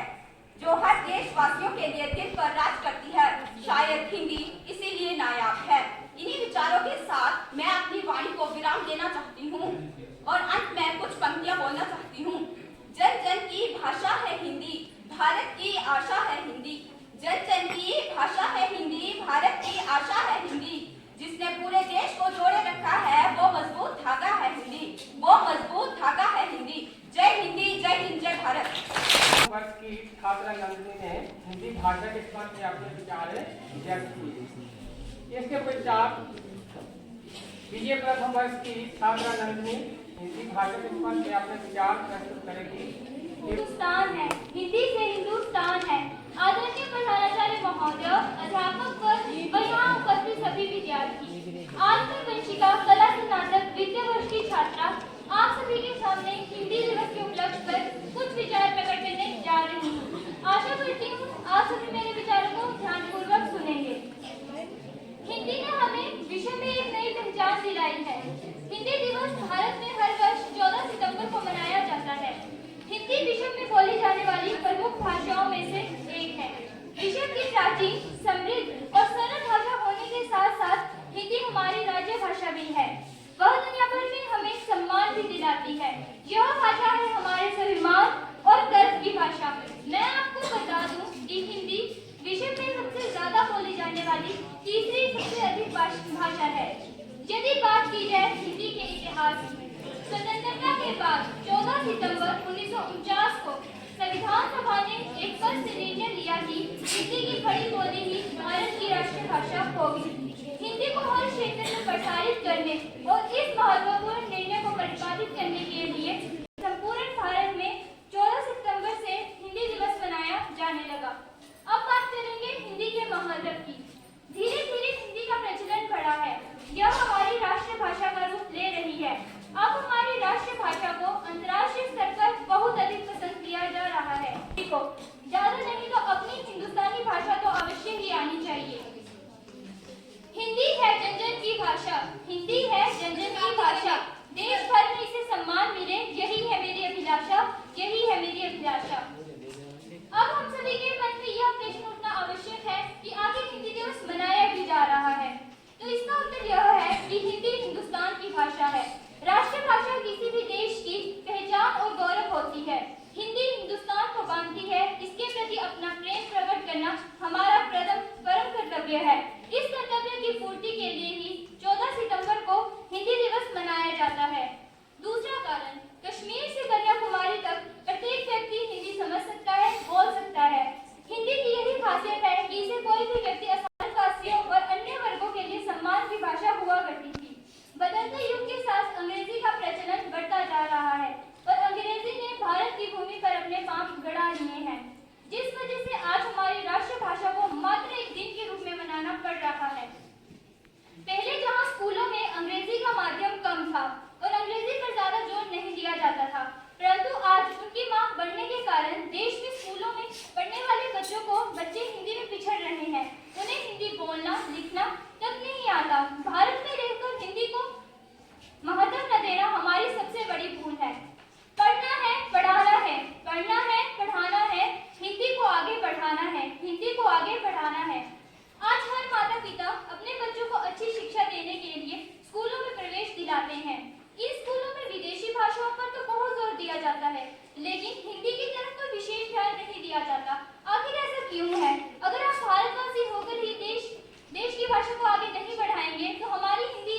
जो हर देशवासियों के लिए दिल पर राज करती है। शायद हिंदी इसीलिए नायाब है। इन्हीं विचारों के साथ मैं अपनी वाणी को विराम देना चाहती हूँ। और अंत में कुछ पंक्तियां बोलना चाहती हूँ। जन जन की भाषा है हिंदी, भारत की आशा है हिंदी। जन जन की भाषा है हिंदी, भारत की आशा है हिंदी। जिसने पूरे देश को जोड़े रखा है वो मजबूत धागा है हिंदी, वो मजबूत धागा है हिंदी। जय हिंदी, जय हिंद, जय भारत।
वर्ष की छात्रा नंदिनी ने हिंदी भाषा के स्पर्श में अपने विचार व्यक्त किए। इसके पश्चात बीए प्रथम वर्ष की छात्रा नंदिनी हिंदी भाषा के स्पर्श में अपने विचार प्रस्तुत करेगी।
हिंदुस्तान है, हिंदी से हिंदुस्तान है। आदरणीय प्रधानाचार्य महोदय, अध्यापक व यहाँ उपस्थित सभी विद्यार्थी, आज मैं वंशिका कला स्नातक द्वितीय वर्ष की छात्रा आप सभी के सामने हिंदी दिवस के उपलक्ष्य पर कुछ विचार प्रकट करने जा रही हूँ। आशा करती हूँ आप सभी मेरे विचारों को ध्यानपूर्वक सुनेंगे। हिंदी ने हमें विश्व में एक नई पहचान दिलाई है। हिंदी दिवस भारत में हर वर्ष 14 सितंबर को मनाया जाता है। हिंदी विश्व में बोली जाने वाली प्रमुख भाषाओं में से एक है। विश्व की प्राचीन, समृद्ध और सरल भाषा होने के साथ साथ हिंदी हमारी राज्य भाषा भी है। वह दुनिया भर में हमें सम्मान भी दिलाती है। यह भाषा है हमारे स्वाभिमान और गर्व की भाषा। मैं आपको बता दूं कि हिंदी विश्व में सबसे ज्यादा बोली जाने वाली तीसरी सबसे अधिक भाषा है। यदि बात की जाए हिंदी के इतिहास में, स्वतंत्रता के बाद 14 सितंबर 1949 को संविधान सभा ने एक स्पष्ट निर्णय लिया कि हिंदी की खड़ी बोली ही भारत की राष्ट्रीय भाषा होगी। हिंदी को हर क्षेत्र में प्रसारित करने और इस महत्वपूर्ण निर्णय को प्रतिपादित करने के लिए संपूर्ण भारत में 14 सितंबर से हिंदी दिवस मनाया जाने लगा। अब बात करेंगे हिंदी के महत्व की। धीरे धीरे हिंदी का प्रचलन बढ़ा है। यह हमारी राष्ट्रीय भाषा का रूप ले रही है। अब हमारी राष्ट्रीय भाषा को अंतर्राष्ट्रीय स्तर पर बहुत अधिक पसंद किया जा रहा है। देखो, ज्यादा नहीं तो अपनी हिंदुस्तानी भाषा तो अवश्य ही आनी चाहिए। हिंदी है जन जन की भाषा, हिंदी है जन जन की भाषा। देश भर में इसे सम्मान मिले, यही है मेरी अभिलाषा, यही है मेरी अभिलाषा। अब हम सभी के मन में यह प्रश्न उठना आवश्यक है कि आखिर हिंदी दिवस मनाया भी जा रहा है। तो इसका उत्तर यह है कि हिंदी हिंदुस्तान की भाषा है। राष्ट्रीय भाषा किसी भी देश की पहचान और गौरव होती है। हिंदी हिंदुस्तान को बांधती है। इसके प्रति अपना प्रेम प्रकट करना हमारा परम कर्तव्य है। इस कर्तव्य की पूर्ति के लिए ही 14 सितंबर को हिंदी दिवस मनाया जाता है। दूसरा कारण, कश्मीर से कन्याकुमारी तक प्रत्येक व्यक्ति हिंदी समझ सकता है, बोल सकता है। हिंदी की यही खासियत है कि इसे कोई भी व्यक्ति आसान वासियों और अन्य वर्गों के लिए सम्मान की भाषा हुआ करती थी। बदलते युग के साथ अंग्रेजी का प्रचलन बढ़ता जा रहा है और अंग्रेजी ने भारत की भूमि पर अपने पांव गड़ा लिए हैं, जिस वजह से आज हमारी राष्ट्रीय भाषा को मात्र एक दिन के रूप में मनाना पड़ रहा है। पहले जहां स्कूलों में अंग्रेजी का माध्यम कम था और अंग्रेजी पर ज्यादा जोर नहीं दिया जाता था, परंतु आज उनकी मांग बढ़ने के कारण देश में स्कूलों में पढ़ने वाले बच्चे हिंदी में पिछड़ रहे हैं। उन्हें हिंदी बोलना लिखना तक नहीं आता। भारत में रहकर हिंदी को महत्व न देना हमारी सबसे बड़ी भूल है। पढ़ना है, पढ़ाना है, पढ़ना है, पढ़ाना है, हिंदी को आगे बढ़ाना है, हिंदी को आगे बढ़ाना है। आज हर माता पिता अपने बच्चों को अच्छी शिक्षा देने के लिए स्कूलों में प्रवेश दिलाते हैं। इन स्कूलों में विदेशी भाषाओं पर तो बहुत जोर दिया जाता है, लेकिन हिंदी की तरफ कोई विशेष ध्यान नहीं दिया जाता। आखिर ऐसा क्यों है? अगर आप भारतवासी होकर ही देश की भाषा को आगे नहीं बढ़ाएंगे तो हमारी हिंदी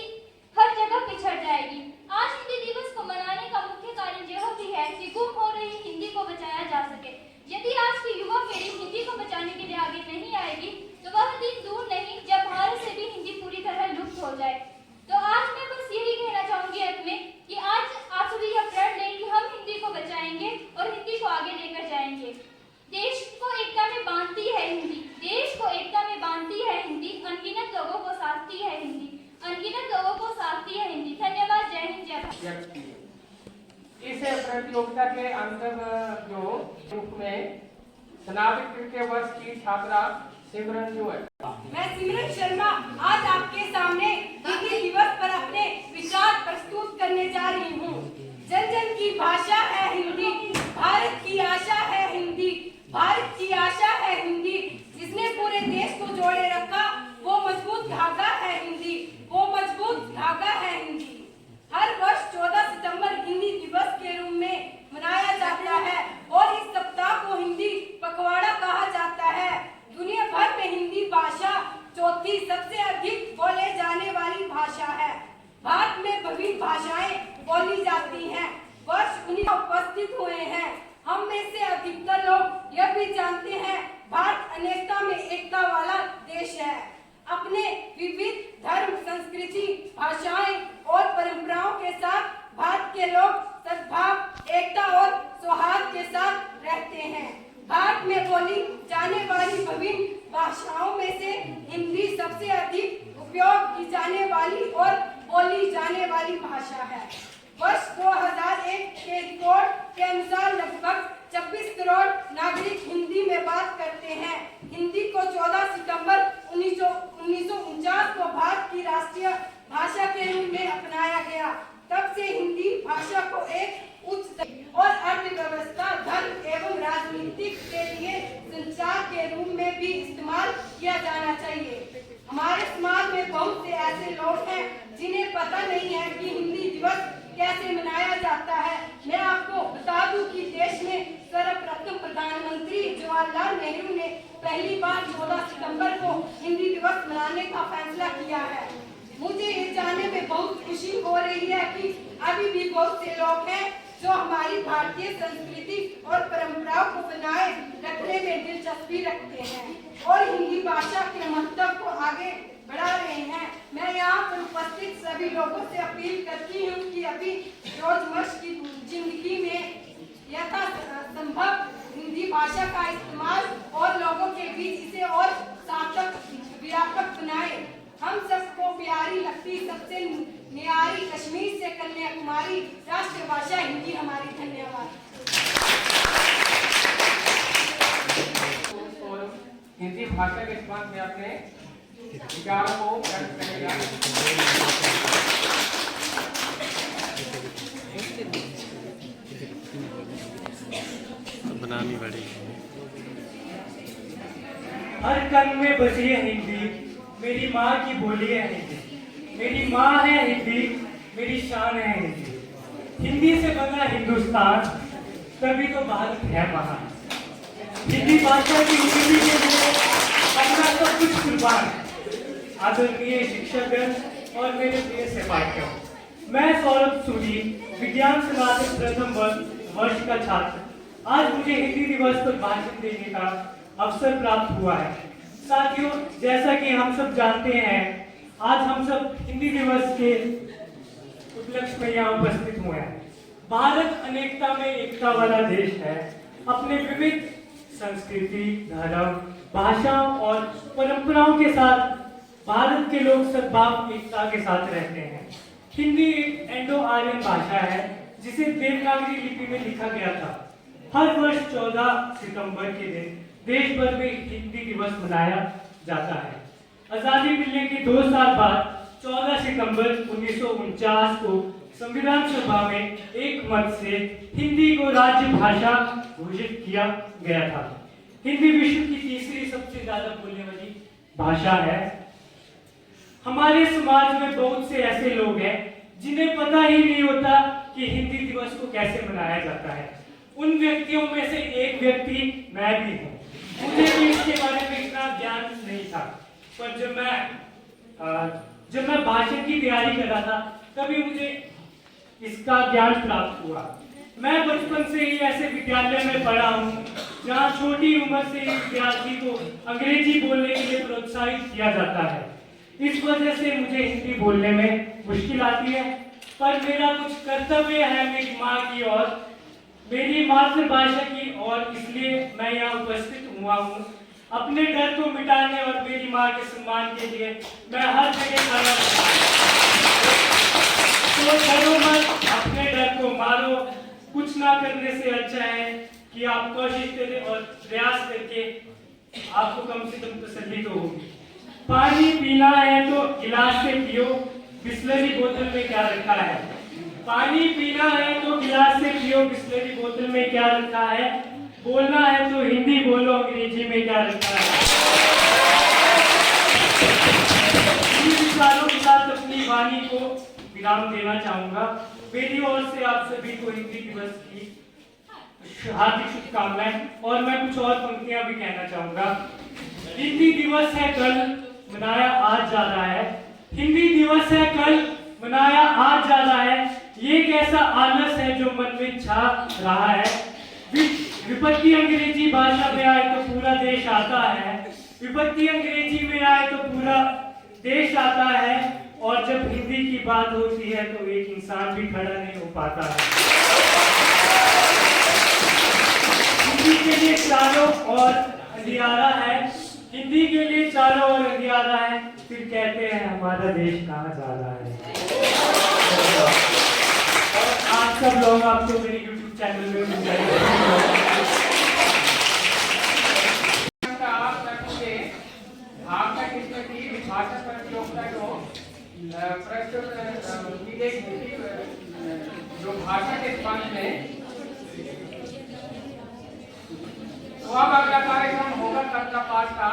हर जगह पिछड़ जाएगी। आज हिंदी दिवस को मनाने का मुख्य कारण यह भी है कि गुम हो रही हिंदी को बचाया जा सके। यदि आज की युवा पीढ़ी हिंदी को बचाने के लिए आगे नहीं आएगी तो वह दिन दूर नहीं जब भारत से भी हिंदी पूरी तरह लुप्त हो जाए। तो आज मैं बस यही कहना चाहूंगी अंत में कि आज आप सभी यह प्रण लें कि हम हिंदी को बचाएंगे और हिंदी को आगे लेकर जाएंगे। देश को एकता में बांधती है हिंदी, देश को एकता में बांधती है हिंदी, अनगिनत लोगों को साधती है हिंदी, अनगिनत लोगों को साधती है हिंदी। धन्यवाद। जय हिंद, जय भारत।
इस प्रतियोगिता के अंतर जो रूप में स्नातक तृतीय वर्ष की छात्रा सिमरन जो है,
मैं सिमरन शर्मा आज आपके सामने हिंदी दिवस पर अपने विचार प्रस्तुत करने जा रही हूँ। जन जन की भाषा है हिंदी, भारत की आशा है हिंदी, भारत की आशा है हिंदी। जिसने पूरे देश को जोड़े रखा वो मजबूत धागा है हिंदी, वो मजबूत धागा है हिंदी। हर वर्ष 14 सितंबर चौथी सबसे अधिक बोले जाने वाली भाषा है। भारत में विभिन्न भाषाएं बोली जाती हैं। वर्ष 19 उपस्थित हुए हैं। हम में से अधिकतर लोग यह भी जानते हैं भारत अनेकता में एकता वाला देश है। अपने विविध धर्म, संस्कृति, भाषाएं और परंपराओं के साथ भारत के लोग सद्भाव, एकता और सौहार्द के साथ रहते हैं। भारत में बोली जाने वाली विभिन्न भाषाओं में से हिंदी सबसे अधिक उपयोग की जाने वाली और बोली जाने वाली भाषा है। वर्ष 2001 के रिकॉर्ड के अनुसार लगभग 26 करोड़ नागरिक हिंदी में बात करते हैं। हिंदी को 14 सितंबर 1949 को भारत की राष्ट्रीय भाषा के रूप में अपनाया गया। तब से हिंदी भाषा को एक उच्च और अर्थव्यवस्था, धर्म एवं राजनीतिक के लिए संचार के रूप में भी इस्तेमाल किया जाना चाहिए। हमारे समाज में बहुत से ऐसे लोग हैं जिन्हें पता नहीं है कि हिंदी दिवस कैसे मनाया जाता है। मैं आपको बता दूं कि देश में सर्वप्रथम प्रधानमंत्री जवाहरलाल नेहरू ने पहली बार 14 सितंबर को हिंदी दिवस मनाने का फैसला किया है। मुझे ये जानने में बहुत खुशी हो रही है कि अभी भी बहुत से लोग हैं जो हमारी भारतीय संस्कृति और परंपराओं को बनाए रखने में दिलचस्पी रखते हैं और हिंदी भाषा के महत्व को आगे बढ़ा रहे हैं। मैं यहाँ पर उपस्थित सभी लोगों से अपील करती हूँ कि अभी रोजमर्रा की जिंदगी में यथासंभव हिंदी भाषा का इस्तेमाल और लोगों के बीच इसे और सार्थक व्यापक बनाए। हम सबको प्यारी लगती सबसे न्यारी कश्मीर से कन्याकुमारी राष्ट्रीय भाषा हिंदी हमारी। धन्यवाद।
हिंदी भाषा के इस्तेमाल में अपने विचारों को व्यक्त करेगा।
बनानी पड़ेगी।
हर कन में बसी है हिंदी, मेरी माँ की बोली है हिंदी। मेरी माँ है हिंदी, मेरी शान है हिंदी। हिंदी से बना हिंदुस्तान, तभी तो भारत है महान। हिंदी भाषा की उन्नति के लिए अपना सब कुछ कुर्बान। आदरणीय शिक्षकगण और मेरे प्रिय सहपाठियों, मैं सौरभ सूरी, विज्ञान स्नातक प्रथम वर्ष का छात्र। आज मुझे हिंदी दिवस पर भाषण देने का अवसर प्राप्त हुआ है। साथियों, जैसा कि हम सब जानते हैं, आज हम सब हिंदी दिवस के उपलक्ष्य में यहाँ उपस्थित हुए हैं। भारत अनेकता में एकता वाला देश है। अपने विविध संस्कृति, धर्म, भाषाओं और परंपराओं के साथ भारत के लोग सद्भाव, एकता के साथ रहते हैं। हिंदी एक इंडो आर्यन भाषा है जिसे देवनागरी लिपि में लिखा गया था। हर वर्ष 14 सितंबर के दिन देश भर में हिंदी दिवस मनाया जाता है। आजादी मिलने के 2 साल बाद 14 सितंबर 1949 को संविधान सभा में एक मत से हिंदी को राज्य भाषा घोषित किया गया था। हिंदी विश्व की तीसरी सबसे ज्यादा बोलने वाली भाषा है। हमारे समाज में बहुत से ऐसे लोग हैं जिन्हें पता ही नहीं होता कि हिंदी दिवस को कैसे मनाया जाता है। उन व्यक्तियों में से एक व्यक्ति मैं भी हूँ। मुझे भी इसके बारे में इतना ज्ञान नहीं था, पर जब मैं भाषण की तैयारी कर रहा था तभी मुझे इसका ज्ञान प्राप्त हुआ। मैं बचपन से ही ऐसे विद्यालय में पढ़ा हूँ जहाँ छोटी उम्र से ही विद्यार्थी को अंग्रेजी बोलने के लिए प्रोत्साहित किया जाता है। इस वजह से मुझे हिंदी बोलने में मुश्किल आती है, पर मेरा कुछ कर्तव्य है मेरी माँ की और मेरी मातृभाषा की और इसलिए मैं यहाँ उपस्थित हुआ हूँ। अपने डर को मिटाने और मेरी माँ के सम्मान के लिए मैं हर जगह खड़ा तो डरो मत, अपने डर को मारो। कुछ ना करने से अच्छा है कि आप कोशिश करें और प्रयास करके आपको कम से कम तसल्ली तो होगी। पानी पीना है तो गिलास से पियो, बिस्लरी बोतल में क्या रखा है। पानी पीना है तो गिलास से पियो, बिस्लरी बोतल में क्या रखा है। बोलना है तो हिंदी बोलो, अंग्रेजी में क्या रखा है। इन विचारों के साथ अपनी वाणी को विराम देना चाहूंगा। मेरी ओर से आप सभी को हिंदी दिवस की हार्दिक शुभकामनाएं और मैं कुछ और पंक्तियां भी कहना चाहूंगा। हिंदी दिवस है कल, मनाया संस्कृत छा रहा है। विपत्ति अंग्रेजी भाषा में आए तो पूरा देश आता है, विपत्ति अंग्रेजी में आए तो पूरा देश आता है, और जब हिंदी की बात होती है तो एक इंसान भी खड़ा नहीं हो पाता है। हिंदी के लिए चारों ओर अंधियारा है, हिंदी के लिए चारों ओर अंधियारा है, फिर कहते हैं हमारा देश कहाँ जा रहा है। और आप सब लोग आपको मेरे YouTube चैनल में मिल जाएंगे।
आपका किसमें थी भाषा प्रतियोगिता जो प्रस्तुत की गई थी, जो भाषा के संबंध में, तो अब अगला कार्यक्रम होगा कविता पाठ का।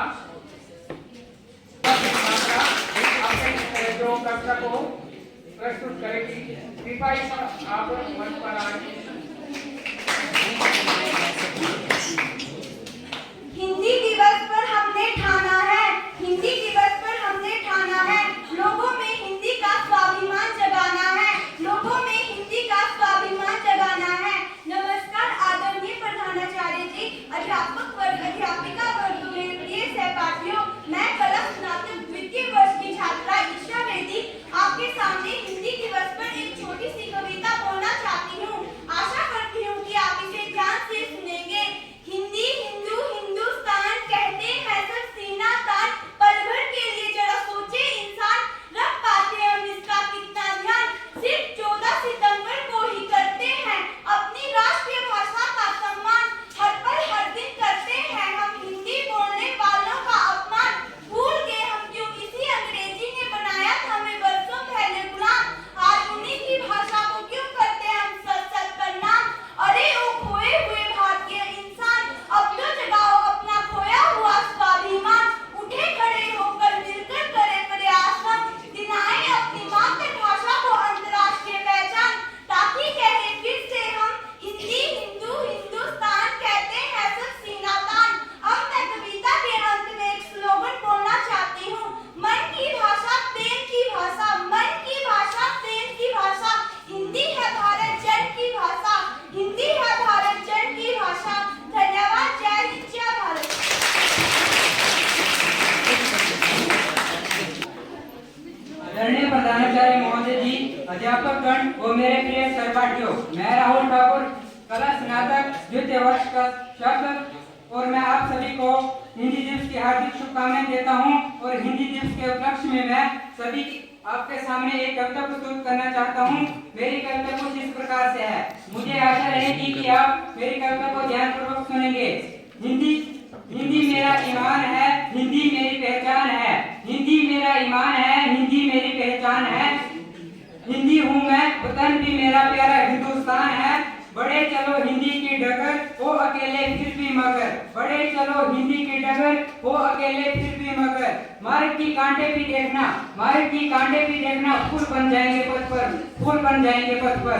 अपने जो कविता को प्रस्तुत करेगी कृपा आप मंच पर आए।
हिंदी दिवस पर हमने ठाना है, हिंदी दिवस पर हमने ठाना है, लोगों में हिंदी का स्वाभिमान जगाना है, लोगों में हिंदी का स्वाभिमान जगाना है। नमस्कार आदरणीय प्रधानाचार्य जी, अध्यापक वर्ग, अध्यापिका वर्ग, मेरे प्रिय सहपाठियों, मैं कला स्नातक द्वितीय वर्ष की छात्रा ईशा बेदी आपके सामने हिंदी दिवस पर एक छोटी सी कविता बोलना चाहती हूँ। आशा करती हूँ कि आप इसे ध्यान से सुनेंगे। हिंदी हिंदू हिंदुस्तान कहते हैं सब सीना तान, पल भर के लिए जरा सोचे इंसान, रख पाते हम इसका कितना ध्यान, सिर्फ 14 सितंबर को ही करते हैं अपनी राष्ट्रीय भाषा का सम्मान, हर पल हर दिन करते हैं हम हिंदी बोलने वालों का अपमान, भूल गए हम क्यों इसी अंग्रेजी ने बनाया था हमें बरसों पहले गुलाम, आज उन्हीं की भाषा को क्यों करते हम सत सत प्रणाम। अरे ओ खोए हुए भारतीय इंसान, अब तो जगाओ अपना खोया हुआ स्वाभिमान, उठे खड़े होकर मिलकर करें प्रयास हम, दिलाएं अपनी मातृभाषा को अंतर्राष्ट्रीय पहचान, ताकि कहे फिर से हम हिंदी हिंदू हिंदुस्तान कहते हैं सब सीना तान। अब मैं कविता के अंत में एक स्लोगन बोलना चाहती हूँ, मन की भाषा प्रेम की भाषा, मन की भाषा प्रेम की भाषा, हिंदी है भारत जन की भाषा, हिंदी है भारत जन की भाषा। धन्यवाद। जय हिंद जय भारत।
आदरणीय प्रधानाचार्य महोदय जी, अध्यापक गण व मेरे प्रिय सहपाठियों, मैं राहुल ठाकुर कला स्नातक द्वितीय वर्ष का छात्र, और मैं आप सभी को हिंदी दिवस की हार्दिक शुभकामनाएं देता हूं। और हिंदी दिवस के उपलक्ष्य में मैं सभी आपके सामने एक कविता प्रस्तुत करना चाहता हूं। मेरी कविता कुछ इस प्रकार से है। मुझे आशा रहेगी कि आप मेरी कविता को ध्यानपूर्वक सुनेंगे। हिंदी मेरा ईमान है, हिंदी मेरी पहचान है, हिंदी मेरा ईमान है, हिंदी मेरी पहचान है, हिंदी हूँ मैं, वतन भी मेरा प्यारा हिंदुस्तान है, बढ़े चलो हिंदी की डगर हो अकेले फिर भी मगर, बढ़े चलो हिंदी की डगर हो अकेले फिर भी मगर, मार्ग की कांटे भी देखना, मार्ग की कांटे भी देखना, फूल बन जाएंगे पथ पर, फूल बन जाएंगे पथ पर।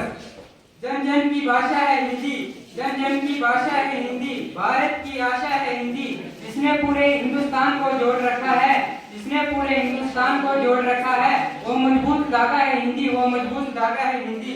जन जन की भाषा है हिंदी, जन जन की भाषा है हिंदी, भारत की आशा है हिंदी, जिसने पूरे हिंदुस्तान को जोड़ रखा है, जिसने पूरे हिंदुस्तान को जोड़ रखा है, वो मजबूत धागा है हिंदी, वो मजबूत धागा है हिंदी।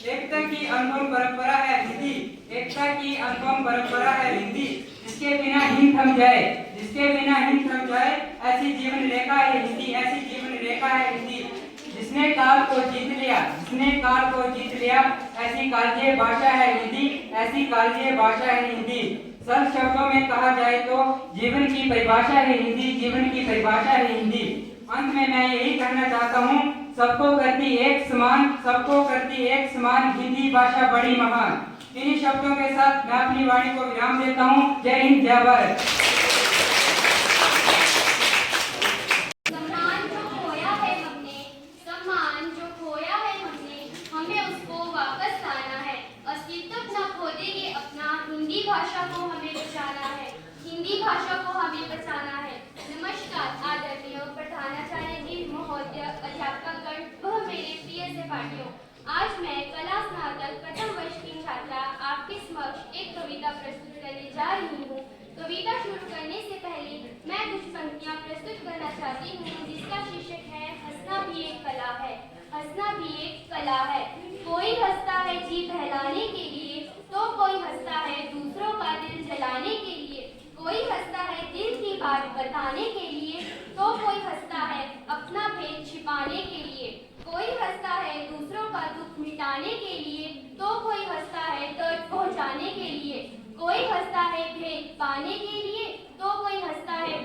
एकता की अनुपम परंपरा है हिंदी, एकता की अनुपम परंपरा है हिंदी, जिसके बिना हिंद थम जाए, जिसके बिना हिंद थम जाए, ऐसी जीवन रेखा है हिंदी, ऐसी जीवन रेखा है हिंदी, जिसने काल को जीत लिया, जिसने काल को जीत लिया, ऐसी कालजयी भाषा है हिंदी, ऐसी कालजयी भाषा है हिंदी। सरल शब्दों में कहा जाए तो जीवन की परिभाषा है हिंदी, जीवन की परिभाषा है हिंदी। अंत में मैं यही कहना चाहता हूँ, सबको करती एक समान, सबको करती एक समान, हिंदी भाषा बड़ी महान। इन्हीं शब्दों के साथ मैं अपनी वाणी को विराम देता हूँ। जय हिंद जय भारत।
सम्मान जो खोया है हमने, सम्मान जो खोया है हमने, हमें उसको वापस लाना है, अस्तित्व न खो देंगे अपना, हिंदी भाषा को हमें बचाना है, हिंदी भाषा को हमें बचाना है। नमस्कार आदरणीय प्रधानाचार्य जी महोदय, अध्यापकगण व मेरे प्रिय सहपाठियों, आज मैं कला स्नातक प्रथम वर्ष की छात्रा आपके समक्ष एक कविता प्रस्तुत करने जा रही हूँ। कविता शुरू करने से पहले मैं कुछ पंक्तियाँ प्रस्तुत करना चाहती हूँ, जिसका शीर्षक है हंसना भी एक कला है, हंसना भी एक कला है। कोई हंसता है जी बहलाने के लिए, तो कोई हंसता है दूसरों का दिल जलाने के लिए, कोई हंसता है दिल की बात बताने के लिए, तो कोई हंसता है अपना भेद छिपाने के लिए, कोई हंसता है दूसरों का दुख मिटाने के लिए, तो कोई हंसता है दर्द पहुंचाने के लिए, कोई हंसता है भेद पाने के लिए, तो कोई हंसता है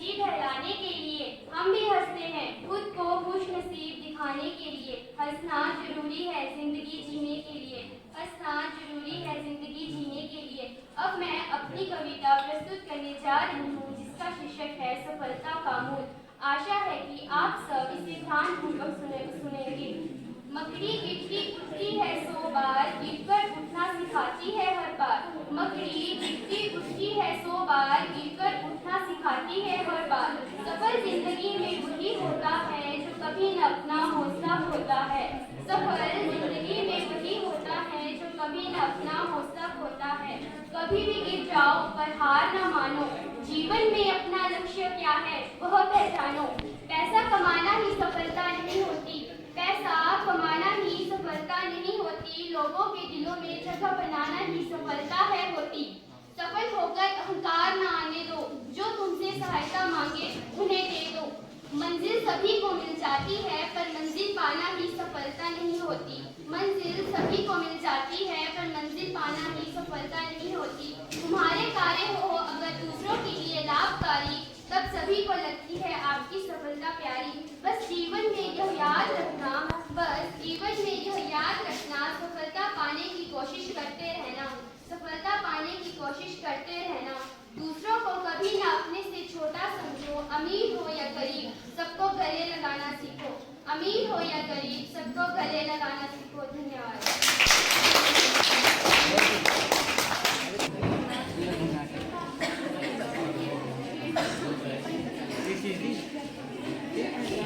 जी बहलाने के लिए। हम भी हंसते हैं खुद को खुश नसीब दिखाने के लिए। हंसना जरूरी है जिंदगी जीने के लिए, हंसना जरूरी है जिंदगी जीने के लिए। अब मैं अपनी कविता प्रस्तुत करने जा रही हूँ जिसका शीर्षक है सफलता का मूल। आशा है कि आप सब इसे ध्यानपूर्वक सुनेंगे। मकड़ी गिरती उठती है 100 बार, गिरकर उठना सिखाती है हर बार। मकड़ी गिरती उठती है 100 बार, गिरकर उठना सिखाती है हर बार। सफल जिंदगी में वही होता है जो कभी न अपना हौसला खोता है। सफल जिंदगी में वही होता है जो कभी न अपना हौसला खोता है। कभी भी गिर जाओ पर हार न मानो, जीवन में अपना लक्ष्य क्या है वह पहचानो। पैसा कमाना ही सफलता नहीं होती, पैसा कमाना ही सफलता नहीं होती, लोगों के दिलों में जगह बनाना ही सफलता है होती। सफल होकर अहंकार न आने दो, जो तुमसे सहायता मांगे उन्हें दे दो। मंजिल सभी को मिल जाती है पर मंजिल पाना ही सफलता नहीं होती। मंजिल सभी को मिल जाती है पर मंजिल पाना ही सफलता नहीं होती। तुम्हारे कार्य हो अगर दूसरों के लिए लाभकारी, तब सभी को लगती है आपकी सफलता प्यारी। बस जीवन में यह याद रखना, बस जीवन में यह याद रखना, सफलता पाने की कोशिश करते रहना, सफलता पाने की कोशिश करते रहना। दूसरों को कभी ना अपने से छोटा समझो, अमीर हो या गरीब सबको गले लगाना सीखो। अमीर हो या गरीब सबको गले लगाना सीखो। धन्यवाद।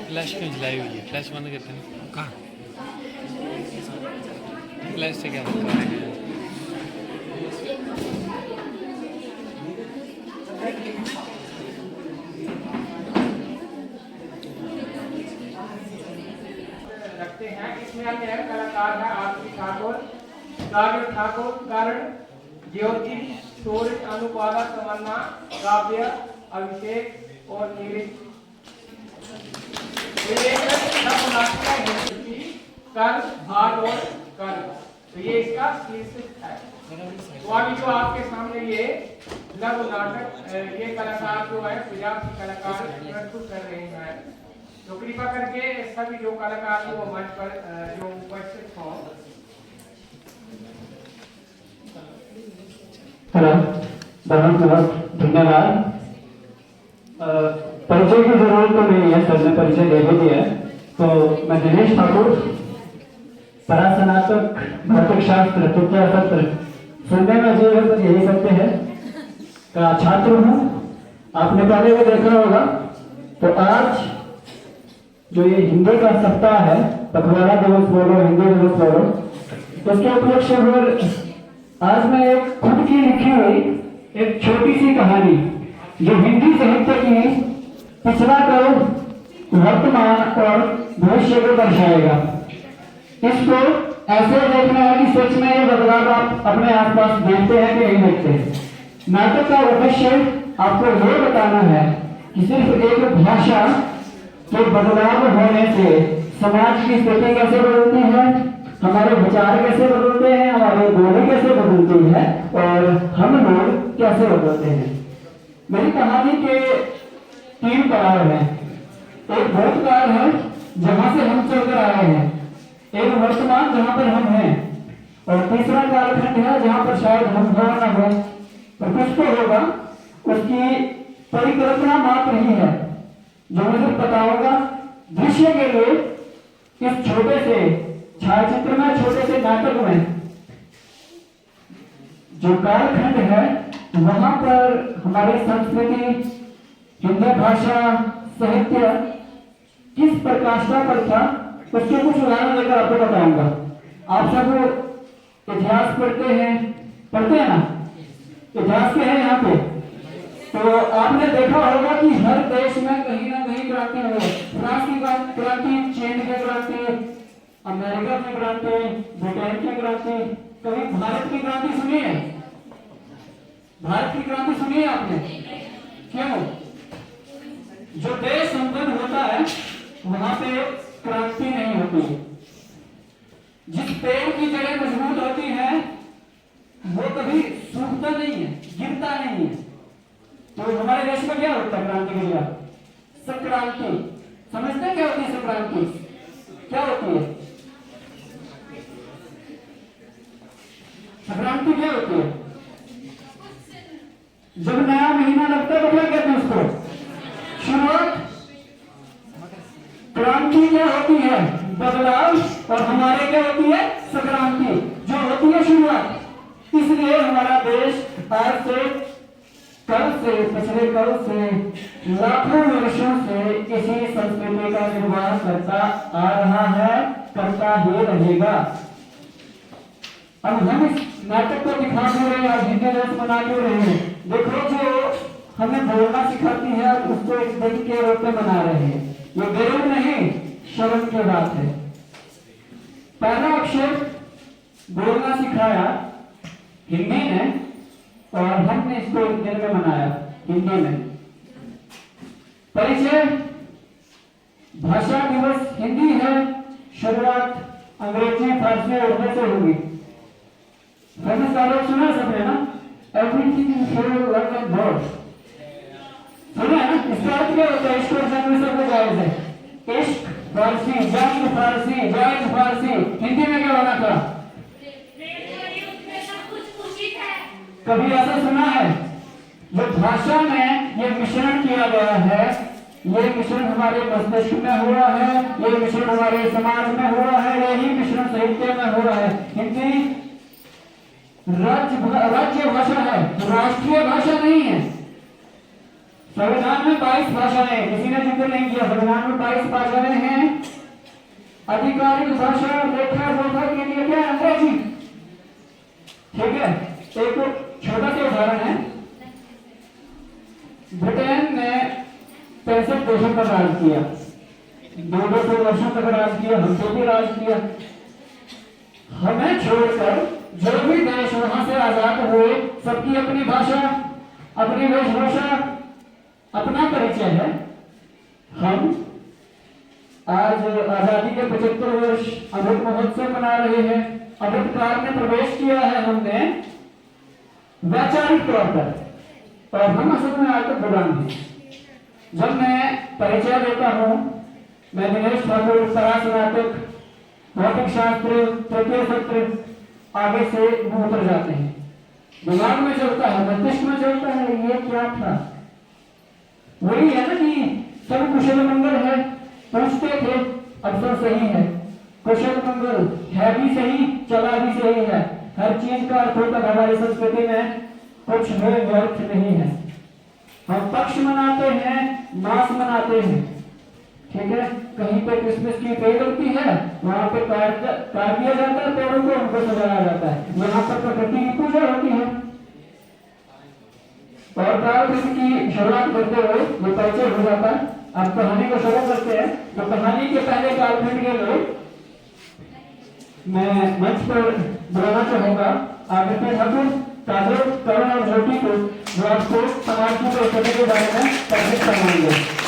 फ्लैश क्यों जलाई हुई है? फ्लैश बंद करते हैं। कहाँ फ्लैश से क्या मतलब है?
रखते हैं। इसमें अन्य कलाकार है आरती ठाकुर, गार्ड ठाकुर, कर्ण, ज्योति, सूरज, अनुपाला, तमन्ना, काव्य, अभिषेक और नीलिश। कर, भाग और कर, तो ये इसका शीर्षक है। तो अभी जो आपके सामने ये लघु नाटक ये कलाकार जो है पंजाब के कलाकार प्रस्तुत कर रहे हैं, तो कृपा करके सभी जो कलाकार वो मंच पर जो उपस्थित हों।
हेलो, बहुत बहुत धन्यवाद। परिचय की जरूरत तो नहीं है, सर ने परिचय दे ही दिया है। तो मैं दिनेश ठाकुर, परास्नातक भौतिक शास्त्र तृतीय सत्र, सुनने में जो यही सत्य है का छात्र हूँ। आपने पहले भी देखा होगा। तो आज जो ये हिंदी का सप्ताह है, पखवाड़ा दिवस बोलो, हिंदी दिवस बोलो, उसके उपलक्ष्य पर आज मैं एक खुद की लिखी हुई एक छोटी सी कहानी जो हिंदी साहित्य की पिछड़ा कल, वर्तमान और भविष्य को दर्शाएगा। इसको ऐसे देखना है कि सच में ये बदलाव आप अपने आसपास देखते हैं कि नहीं देखते हैं। नाटक का उद्देश्य आपको ये बताना है कि सिर्फ एक भाषा के बदलाव होने से समाज की स्थिति कैसे बदलती है, हमारे विचार कैसे बदलते हैं, हमारी बोली कैसे बदलती है और हम लोग कैसे बदलते हैं। मेरी कहानी के 3 पड़ाव हैं। एक भूतकाल है जहां से हम चलकर आए हैं, एक वर्तमान जहां पर हम हैं, और तीसरा कालखंड है जहां पर शायद हम हो न हो, पर कुछ तो होगा। उसकी परिकल्पना मात्र ही है जो मुझे पता होगा। दृश्य के लिए इस छोटे से छायाचित्र में, छोटे से नाटक में जो कालखंड है वहां पर हमारी संस्कृति, हिंदी भाषा, साहित्य किस प्रकाष्ठा पर था, उसके कुछ उदाहरण लेकर आपको बताऊंगा। आप सब इतिहास पढ़ते हैं ना? इतिहास के हैं यहाँ पे। तो आपने देखा होगा कि हर देश में कहीं ना कहीं क्रांति हुई। फ्रांस की क्रांति, चीन की क्रांति, अमेरिका की क्रांति, ब्रिटेन की क्रांति, कभी भारत की क्रांति सुनी है? भारत की क्रांति सुनी है आपने? क्यों? जो देश संपन्न होता है वहां पे क्रांति नहीं होती है। जिस पेड़ की जड़ें मजबूत होती हैं वो कभी सूखता नहीं है, गिरता नहीं है। तो हमारे देश में क्या होता है क्रांति के लिए? संक्रांति। समझते हैं क्या होती है संक्रांति? क्या होती है संक्रांति? क्या होती है? जब नया महीना लगता है तो क्या कहते हैं उसको? शुरुआत। क्रांति क्या होती है? बदलाव। और हमारे क्या होती है? संक्रांति, जो होती है शुरुआत। इसलिए हमारा देश आज से पिछले कल से लाखों वर्षों से इसी संस्कृति का निर्वाह करता आ रहा है, करता ही रहेगा। अब हम इस नाटक को दिखा क्यों रहे हैं, हिंदी दिवस मना क्यों रहे हैं? देखो, जो हमें बोलना सिखाती है उसको एक दिन के रूप में मना रहे हैं। ये गर्व नहीं, शर्म की बात है। पहला अक्षर बोलना सिखाया हिंदी में और हमने इसको एक दिन में मनाया हिंदी में। परिचय, भाषा दिवस हिंदी है, शुरुआत अंग्रेजी, फारसी और उर्दू से होगी। फेमस डायलॉग सुना सबने ना? Everything is here love and God. सुना है ना? इसका अर्थ क्या होता है? इश्क और जंग में सबको जायज है। इश्क फारसी, जंग फारसी, जायज फारसी। हिंदी में क्या होना था? कभी ऐसा सुना है? जो भाषा में ये मिश्रण किया गया है, ये मिश्रण हमारे मस्तिष्क में हुआ है, ये मिश्रण हमारे समाज में हुआ है, यही मिश्रण साहित्य में हुआ है। हिंदी राज्य भाषा है, राष्ट्रीय भाषा नहीं है। संविधान में 22 भाषाएं, किसी ने जिक्र नहीं किया, संविधान में 22 भाषाएं हैं। आधिकारिक भाषा लेखा जोखा के लिए क्या? अंग्रेजी। ठीक है। एक छोटा सा उदाहरण है। ब्रिटेन ने 65 देशों पर राज किया, 200 वर्षों तक राज किया, हमसे भी राज किया। हमें छोड़कर जो भी देश वहां से आजाद हुए, सबकी अपनी भाषा, अपनी वेशभूषा, अपना परिचय है। हम आज आजादी के 75 वर्ष अमृत महोत्सव मना रहे हैं। अमृत काल में प्रवेश किया है हमने वैचारिक तौर पर, और हम असल में आज तक गुलाम हैं। जब मैं परिचय देता हूँ, मैं दिनेश ठाकुर, स्नातक, भौतिक शास्त्र, तृतीय सत्र, आगे से उतर जाते हैं। दिमाग में चलता है, मस्तिष्क में चलता है, ये क्या था? वही है ना कि सब कुशल मंगल है, पूछते थे, अवसर सही है। कुशल मंगल है भी सही, चला भी सही है। हर चीज का अर्थ होता है हमारी संस्कृति में, कुछ भी व्यर्थ नहीं है। हम पक्ष मनाते हैं, मास मनाते हैं। ठीक है। कहीं पे क्रिसमस की पेड़ लगती है, वहां पे काट दिया जाता है पेड़ों को, उनको सजाया जाता है। यहाँ पर प्रकृति की पूजा होती है। और कालखंड की शुरुआत करते हुए ये परिचय हो जाता है। अब कहानी को शुरू करते हैं। तो कहानी के पहले कालखंड के लोग मैं मंच पर बुलाना चाहूंगा आदित्य ठाकुर, काजल, करण और ज्योति को, जो आपको समाज की परिस्थिति के बारे में परिचित करवाएंगे।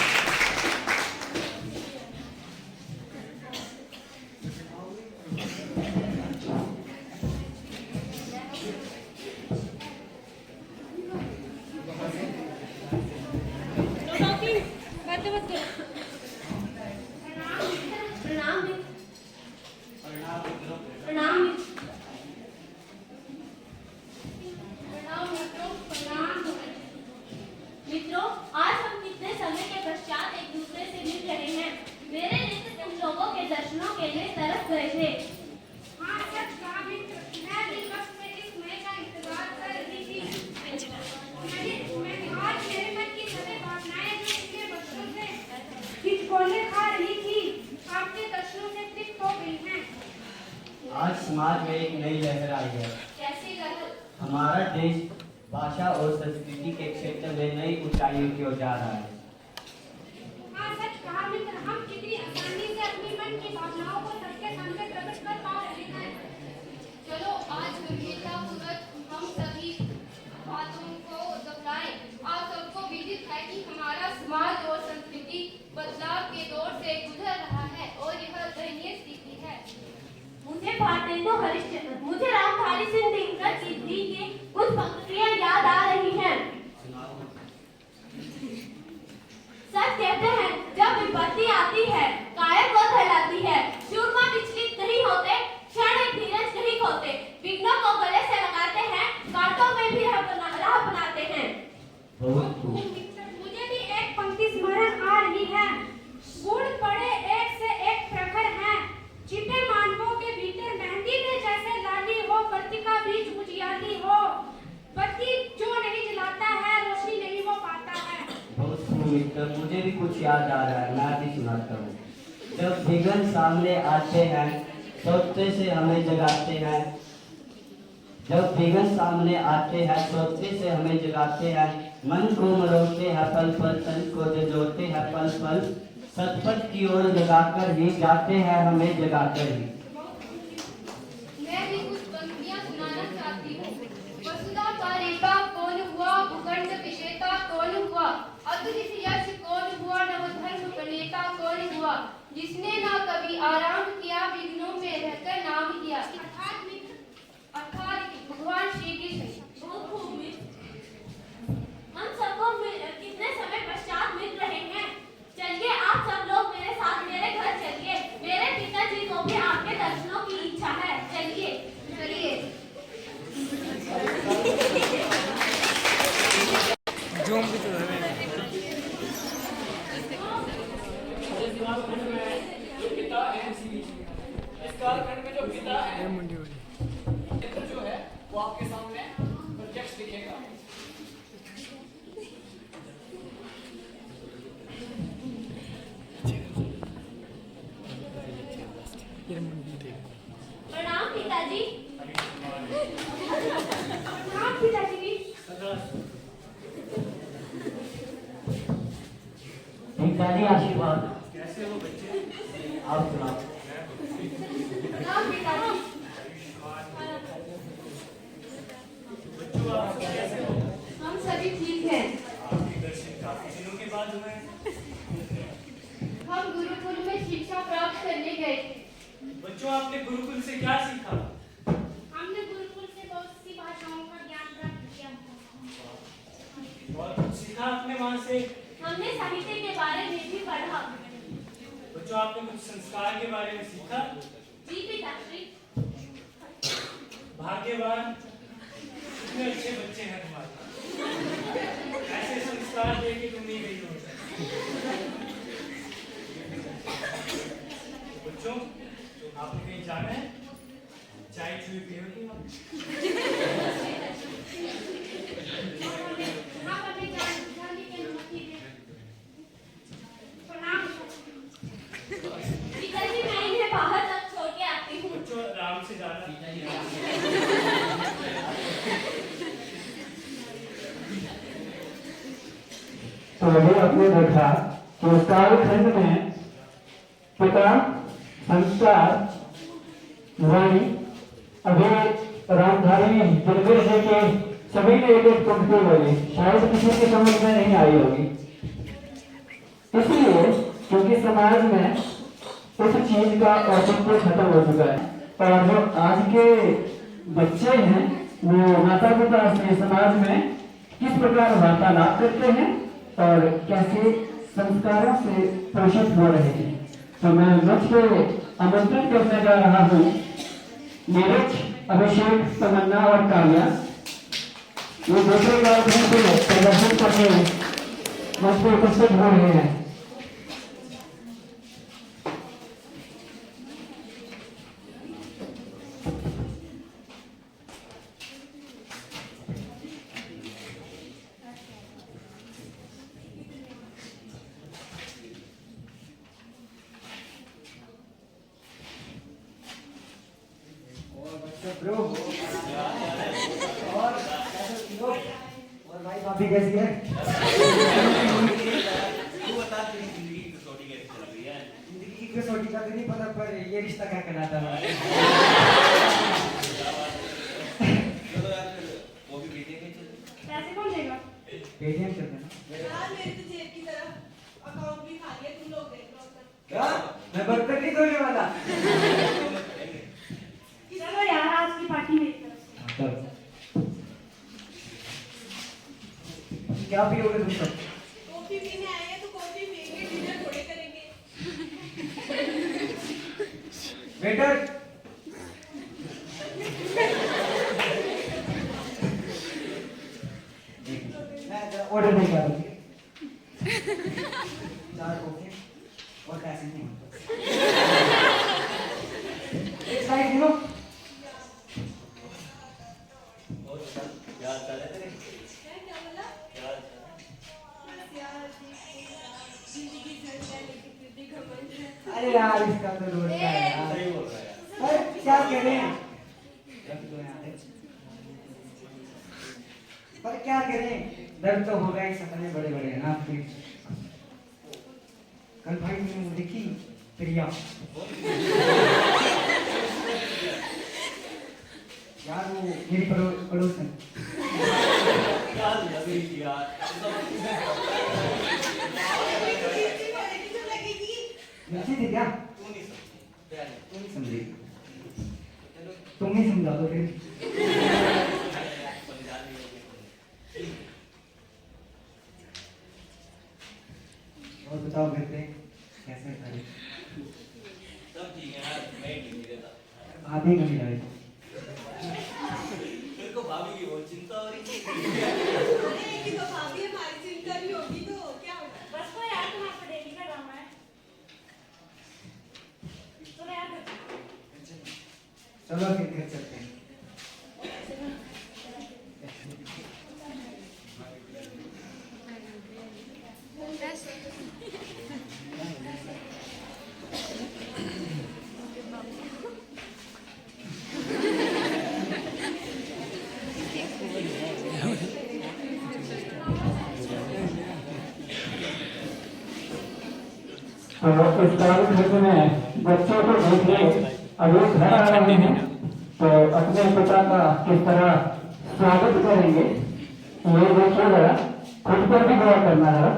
मित्रों, आज हम कितने समय के पश्चात एक दूसरे से मिल रहे हैं। मेरे नेत्र तुम लोगों के दर्शनों के लिए तरस गए थे।
हाँ, सच कहा मित्र। मैं भी वक्त में इस समय का इंतजार कर रही थी। मैंने आज मेरे मन की सभी भावनाएं जो पिछले वर्षों से हिचकोले खा रही थी, आपके दर्शनों से तृप्त हो गई हैं।
आज समाज में एक नई लहर आई है।
कैसी लहर?
हमारा देश भाषा और संस्कृति के क्षेत्र में नई ऊंचाइयों की ओर जा रहा है।
हाँ, सच कहा मित्र। हम कितनी आसानी से अपनी मन की भावनाओं को सबके सामने प्रकट कर पा रहे हैं। चलो आज
कुछ याद आ रहा है, मैं भी सुनाता हूँ। जब विघ्न सामने आते हैं सोचते से हमें जगाते हैं। जब विघ्न सामने आते हैं सोचते से हमें जगाते हैं। मन को मरोते हैं पल पल, तन को जजोते हैं पल पल। सतपथ की ओर जगाकर ही जाते हैं हमें जगाकर ही।
मैं भी कुछ पंक्तियां सुनाना चाहती हूँ। वसुधा का रेता कौन हुआ, भूखंड विजेता कौन हुआ, अद्वित यश कौन हुआ, नवधर्म प्रणेता कौन हुआ, जिसने ना कभी आराम किया, विघ्नों में रहकर नाम किया, अर्थात भगवान श्री कृष्ण।
हम सबको कितने समय पश्चात मिल रहे हैं। चलिए आप सब लोग मेरे साथ मेरे घर चलिए। मेरे पिताजी को भी आपके दर्शनों की इच्छा है। चलिए
चलिए।
जूम भी तो है।
जो पिता है इस कालखंड में जो पिता है जो है वो आपके सामने प्रत्यक्ष दिखेगा।
प्रणाम पिताजी। प्रणाम पिताजी।
पिताजी आशीर्वाद।
कैसे हो बच्चे?
आप सुनाओ।
प्रणाम पिताजी।
बच्चों आप सब कैसे हो?
हम सभी ठीक हैं।
आपके दर्शन काफी दिनों के बाद हुए हैं।
हम गुरुकुल में शिक्षा प्राप्त करने गए थे।
बच्चों आपने गुरुकुल से क्या सीखा?
हमने गुरुकुल से बहुत सी भाषाओं का ज्ञान प्राप्त किया।
और कुछ सीखा आपने वहाँ से?
हमने साहित्य के बारे में भी पढ़ा।
बच्चों आपने कुछ संस्कार के बारे में सीखा?
जी पिताश्री।
भाग्यवान, कितने अच्छे बच्चे हैं तुम्हारे। ऐसे संस्कार देके तुम नहीं गई हो। बच्चों आपने कहीं जाना है? चाय चुई पियोगे आप?
आप हमें जाने की अनुमति दें। प्रणाम पिताजी, मैं इन्हें बाहर तक छोड़ के आती हूँ।
बच्चों आराम से जाना।
तो अभी आपने देखा कि उस कालखंड में पिता, संस्कार, वाणी, अभी रामधारी दिलबर जी के सभी ने एक एक पंक्ति बोली, शायद किसी की समझ में नहीं आई होगी। इसलिए क्योंकि समाज में उस चीज का औचित्य खत्म हो चुका है और जो आज के बच्चे हैं वो माता पिता से समाज में किस प्रकार वार्तालाप करते हैं और कैसे संस्कारों से पोषित हो रहे हैं। तो मैं मंच पे आमंत्रित करने जा रहा हूँ नीरज, अभिषेक, तमन्ना और काव्या। ये दूसरे कालखंड से प्रदर्शन करने मंच पे उपस्थित हो रहे हैं।
और भाई भाभी कैसी है? जिंदगी की कसौटी का तो नहीं पता, पर ये रिश्ता क्या कहलाता है?
पैसे कौन देगा?
पेटीएम कर देना।
यार मेरी तो जेब की तरफ अकाउंट भी खाली है, तुम लोग देख लो।
क्या? मैं बर्तन नहीं धोने वाला।
चलो यार, आज की पार्टी मेरी तरफ से।
क्या पियोगे तुम सब?
कॉफी पीने आए हैं तो कॉफी पिएंगे, डिनर थोड़े करेंगे।
वेटर, मैं ऑर्डर नहीं कर रही। 4 कॉफी और पैसे नहीं। एक साइड लो।
क्या बोला? बस यार, जिंदगी
अरे यार इसका तो रोड का है यार।
सही बोल रहा है यार।
अरे क्या करें, पर क्या करें, दर्द तो होगा ही, सपने बड़े बड़े हैं ना आपके। कल भाई मैंने वो देखी प्रिया, यार वो मेरी पड़ोसन। मिर्ची थी क्या? तू नहीं समझी, तुम ही समझा दो फिर। और बताओ घर पे कैसे खड़े?
सब ठीक है यार, मैं ही ठीक रहता।
भाभी नहीं रहे।
मेरे को भाभी की बहुत चिंता हो रही थी।
अरे ये तो भाभी हमारी चिंता भी होगी तो क्या होगा?
बस को यार तुम्हारा डेली का ड्रामा है। तो यार
चलो फिर घर चलते हैं।
तो इस कार्यक्रम में बच्चों को देखिए, अब वो घर आ रहे हैं तो अपने पिता का किस तरह स्वागत करेंगे ये देखिए जरा, खुद पर भी गौर करना जरा।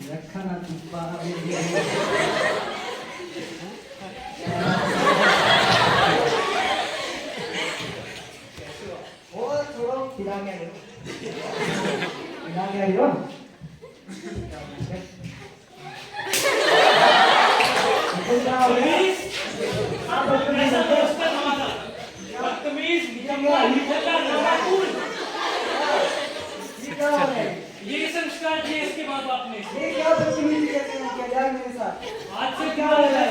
रखा ना और थोड़ा खिला गया हो।
आप ऐसा दोस्त है हमारा, बदतमीज, निकम्मा, निकल्ला, नालायक। ये संस्कार दिए इसके माँ बाप ने।
ये क्या बदतमीजी करते हो क्या यार मेरे साथ?
आज से क्या हो रहा है?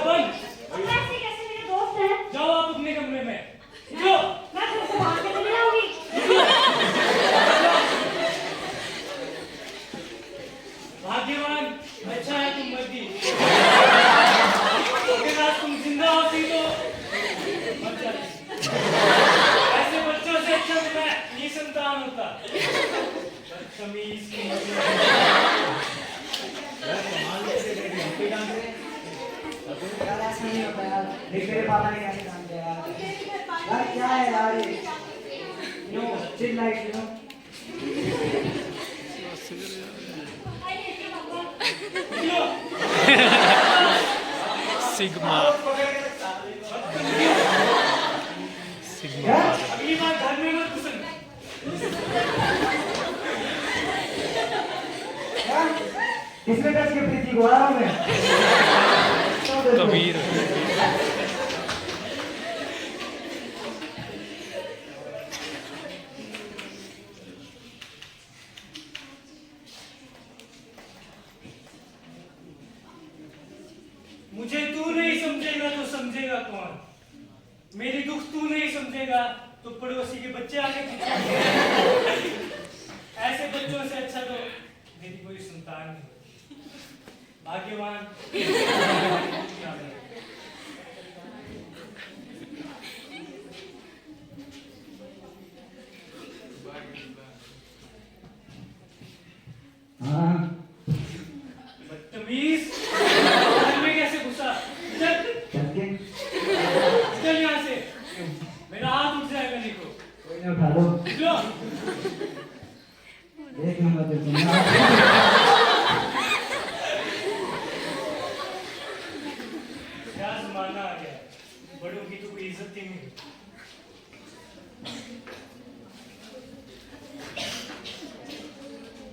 बंद।
कैसे कैसे मेरे दोस्त हैं?
जाओ आप अपने कमरे में। जो
मैं घर से भाग के तो नहीं आऊंगी।
भाग्यवान, अच्छा है तुम मर गई। अगर आज तुम जिंदा होती तो मर जाती। ऐसे बच्चों से अच्छा तो मैं निसंतान होता। बदतमीज की
यार ऐसा नहीं होता यार, देख मेरे पापा ने कैसे काम किया यार। यार क्या है यार ये, चिल लाइट
सिग्मा
अगली बार घर में मत घुसना।
इसमें टच के प्रीति को आ रहा हूँ मैं।
कबीर
मुझे तू नहीं समझेगा तो समझेगा कौन? मेरी दुख तू नहीं समझेगा तो पड़ोसी के बच्चे आके खिंचाएंगे। ऐसे बच्चों से अच्छा तो मेरी कोई संतान नहीं। भाग्यवान।
हाँ
बदतमीज, घर में कैसे घुसा? चल
चल के
चल यहाँ से, मेरा हाथ उठ जाएगा नहीं तो।
कोई नहीं उठा लो,
लो
एक नंबर दे दूंगा।
क्या जमाना आ गया, बड़ों की तो कोई इज्जत ही नहीं।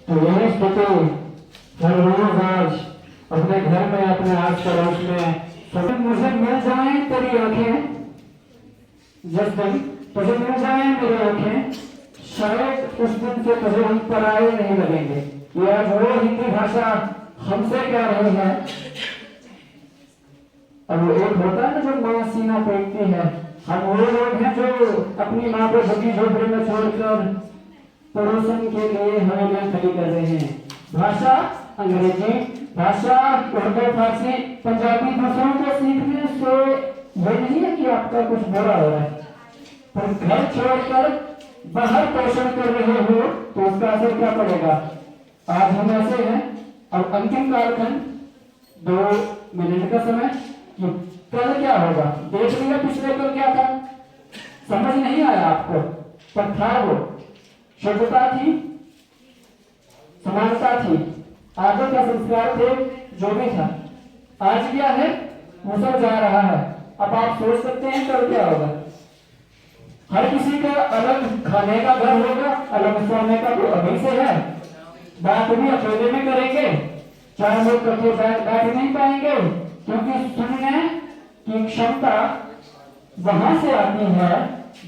तो यही स्थिति हर रोज आज अपने घर में, अपने आस पड़ोस में जब मुझे मिल जाए तेरी आंखें, जिस दिन तुझे मिल जाए मेरी आंखें, शायद उस दिन से तुझे हम पराये नहीं लगेंगे। ये आज वो हिंदी भाषा हमसे कह रहे हैं। अब वो एक होता है ना जो माँ सीना फेंकती है, हम वो लोग हैं जो अपनी माँ को झुकी झोपड़ी में छोड़कर पड़ोसन के लिए हमें खड़ी कर रहे हैं। भाषा अंग्रेजी, भाषा उर्दू, फारसी, पंजाबी दूसरों को सीखने से ये नहीं है कि आपका कुछ बुरा हो रहा है, पर घर छोड़कर बाहर पोषण कर रहे हो तो उसका असर क्या पड़ेगा। आज हम ऐसे हैं। अब अंतिम कालखंड 2 मिनट का समय कि कल क्या होगा। देख लिया पिछले कल क्या था, समझ नहीं आया आपको, पर था वो शुद्धता थी, समानता थी, आगे का संस्कार थे, जो भी था। आज क्या है, वो सब जा रहा है। अब आप सोच सकते हैं कल क्या होगा। हर किसी का अलग खाने का घर होगा, अलग सोने का तो अभी से है। बात भी अकेले में करेंगे, 4 लोग कभी बैठ नहीं पाएंगे, क्योंकि सुनने की क्षमता वहां से आती है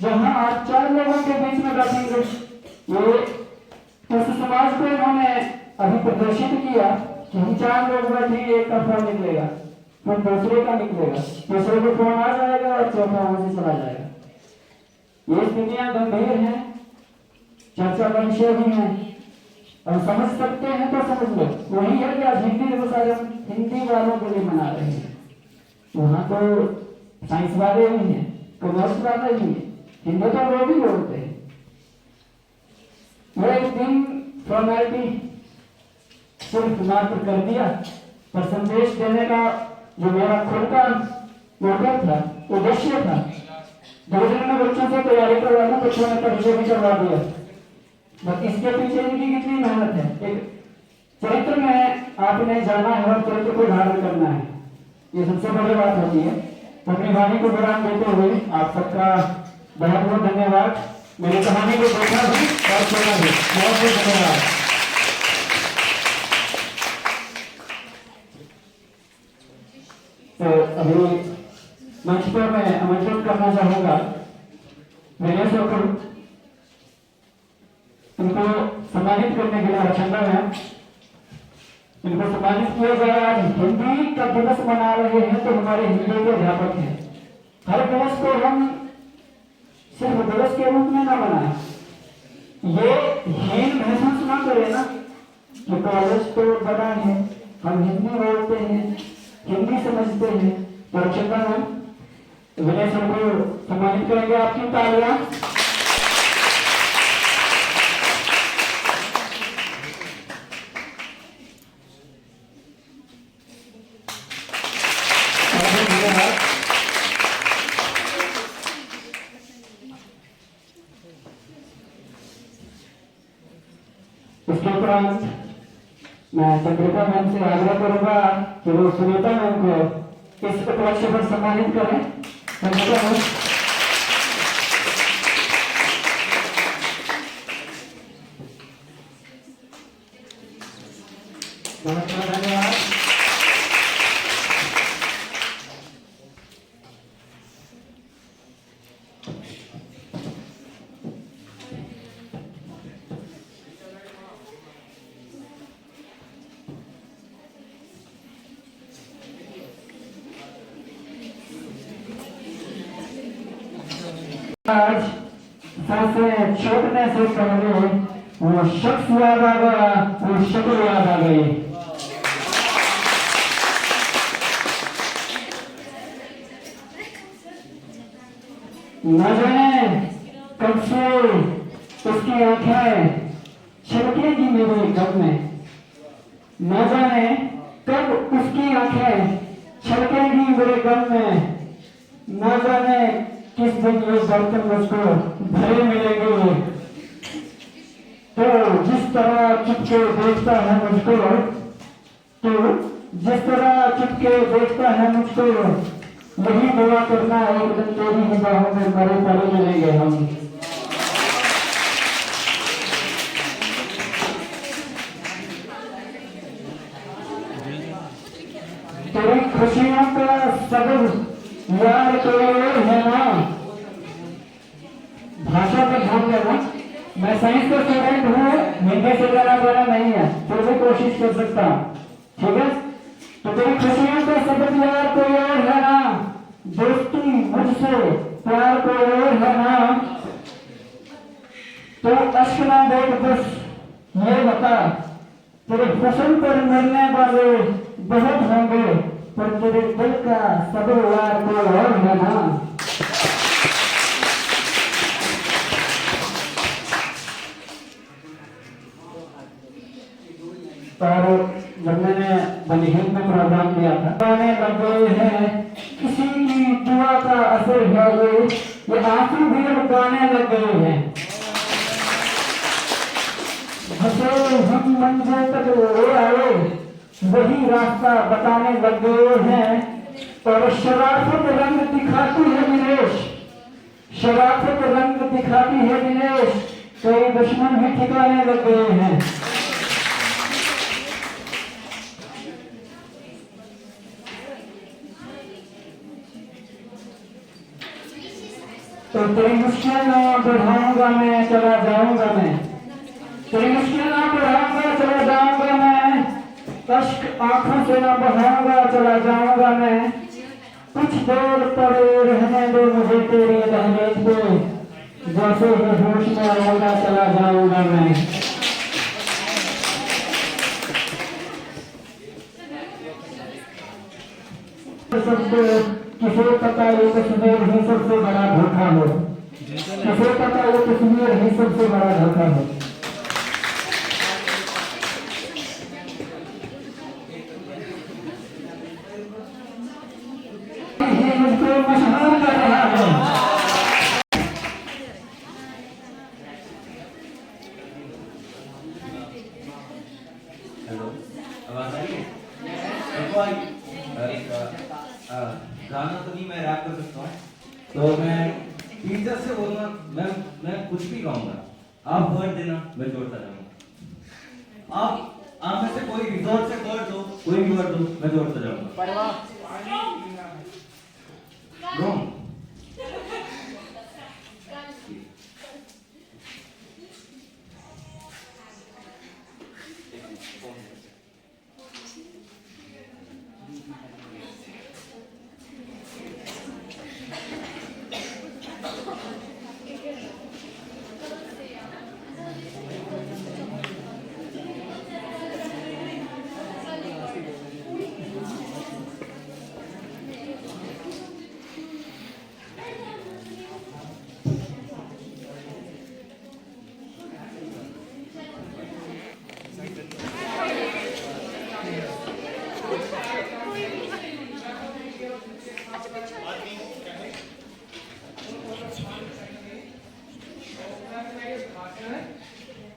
जहां आप 4 लोगों के बीच में बैठेंगे। ये उस समाज को इन्होंने अभी प्रदर्शित किया कि हम 4 लोग बैठेंगे, एक का फोन निकलेगा, फिर दूसरे का निकलेगा, दूसरे को फोन आ जाएगा और चौथा वहां से चला जाएगा। ये स्थितियां गंभीर हैं, चर्चा का विषय भी है, और समझ सकते हैं तो समझ लो। वही है कि आज हिंदी दिवस आज हम हिंदी वालों के लिए मना रहे हैं। वहां तो साइंस वाले भी हैं, कॉमर्स वाले भी हैं, हिंदी तो वो भी बोलते हैं। वो एक दिन फॉर्मेलिटी सिर्फ मात्र कर दिया, पर संदेश देने का जो मेरा खुद का मौका था, उद्देश्य था, 2 दिन में बच्चों से तैयारी करवाना, बच्चों ने परिचय भी करवा दिया। बस इसके पीछे इनकी कितनी मेहनत है। एक चरित्र में आपने जाना है और चरित्र को धारण करना है, ये सबसे बड़ी बात होती है। अपनी वाणी को विराम देते हुए आप सबका बहुत बहुत धन्यवाद। मेरी कहानी को देखा भी और सुना भी, बहुत बहुत धन्यवाद। तो अभी मंच पर मैं आमंत्रित करना चाहूंगा विनय सर को, इनको सम्मानित करने के लिए रचंदा है। इनको सम्मानित किया जाए। आज हिंदी का दिवस मना रहे हैं तो हमारे हिंदी के अध्यापक हैं। हर दिवस को हम सिर्फ दिवस के रूप में ना मनाएं, ये हीन महसूस ना करें ना कि कॉलेज तो बड़ा है, हम हिंदी बोलते हैं, हिंदी समझते हैं। तो रचंदा है, विनय सर को सम्मानित करेंगे। आपकी तालियां। इसके उपरांत मैं चंद्रिका मैम से आग्रह करूंगा कि वो सुनीता मैम को इस उपलक्ष्य पर सम्मानित करें। चंद्रिका मैम, बहुत बहुत धन्यवाद। आज सबसे छूटने से पहले वो शख्स याद आ गया, वो शक्ल याद आ गई। न जाने कब से उसकी आंखें छलकेगी मेरे गम में, न जाने कब उसकी आंखें छलकेगी मेरे गम में, न जाने किस दिन ये बर्तन मुझको भरे मिलेंगे। तो जिस तरह चुपके देखता है मुझको, तो जिस तरह चुपके देखता है मुझको, यही दुआ करना एक दिन तेरी निगाहों में मरे पड़े मिलेंगे हम। तेरी खुशियों का सबब यार कोई और है ना। भाषा पर ध्यान देना। मैं साइंस का स्टूडेंट हूँ, हिंदी से जाना बड़ा नहीं है, फिर भी कोशिश कर सकता हूँ, ठीक तुझसे प्यार को और है ना, तो अश्क ना देख बस ये बता, तेरे फसल पर मरने वाले बहुत होंगे, पर तेरे दिल का सब्रवार को और है ना। और जब मैंने बनिहीन में प्रोग्राम किया था, गाने लग गए हैं किसी की दुआ का असर है ये आंसू भी अब गाने लग गए हैं। हंसे हम मंजिल तक ले आए, वही रास्ता बताने लग गए हैं। और शराफत रंग दिखाती है दिनेश, शराफत रंग दिखाती है दिनेश, कई दुश्मन भी ठिकाने लग गए हैं। तो तेरी मुश्किल ना बढ़ाऊंगा मैं, चला जाऊंगा मैं, तेरी मुश्किल ना बढ़ाऊंगा चला जाऊंगा मैं, कश्क आंखों से ना बहाऊंगा चला जाऊंगा मैं। कुछ देर पड़े रहने दो मुझे तेरी दहलीज पे, जैसे ही होश में आऊंगा चला जाऊंगा मैं। किसे पता ये तस्वीर ही सबसे बड़ा धोखा हो, किसे पता ये तस्वीर ही सबसे बड़ा धोखा हो। मुझको मशहूर कर रहा है।
हेलो, आवाज आ रही है? गाना तो नहीं मैं रैप कर सकता हूँ, तो मैं टीचर से बोलूँगा, मैं कुछ भी गाऊंगा, आप वर्ड देना, मैं जोड़ता जाऊंगा। आप में से कोई भी जोर से वर्ड दो, कोई भी वर्ड दो, मैं जोड़ता जाऊंगा। रोम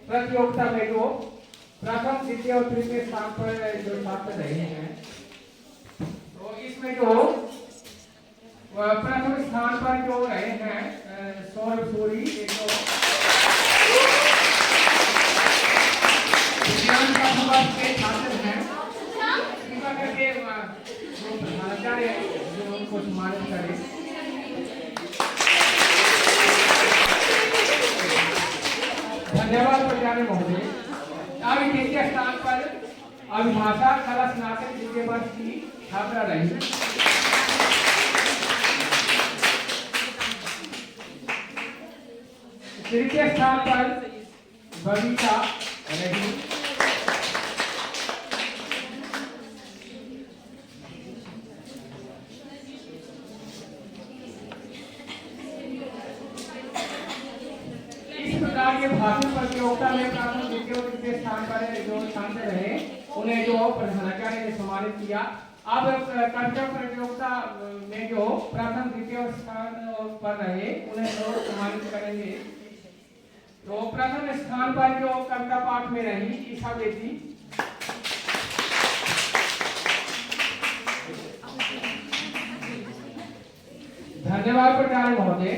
प्रतियोगिता में जो प्रथम द्वितीय और तृतीय स्थान पर जो छात्र रहे हैं, तो इसमें जो प्रथम स्थान पर जो रहे हैं सौरभ सूरी, विज्ञान का के छात्र हैं, कृपा करके जो प्रधानाचार्य जो उनको सम्मानित करें। धन्यवाद प्राचार्य महोदय। अब द्वितीय स्थान पर अभिभाषा कला स्नातक द्वितीय वर्ष की छात्रा रही। तृतीय स्थान पर बबीता रही। के भाषण प्रतियोगिता में प्रथम द्वितीय और तृतीय स्थान पर जो छात्र रहे उन्हें जो प्रधानाचार्य ने सम्मानित किया। अब कविता प्रतियोगिता में जो प्रथम द्वितीय स्थान पर रहे उन्हें लोग सम्मानित करेंगे। तो प्रथम स्थान पर जो कविता पाठ में रही ईशा बेटी, धन्यवाद प्राचार्य महोदय।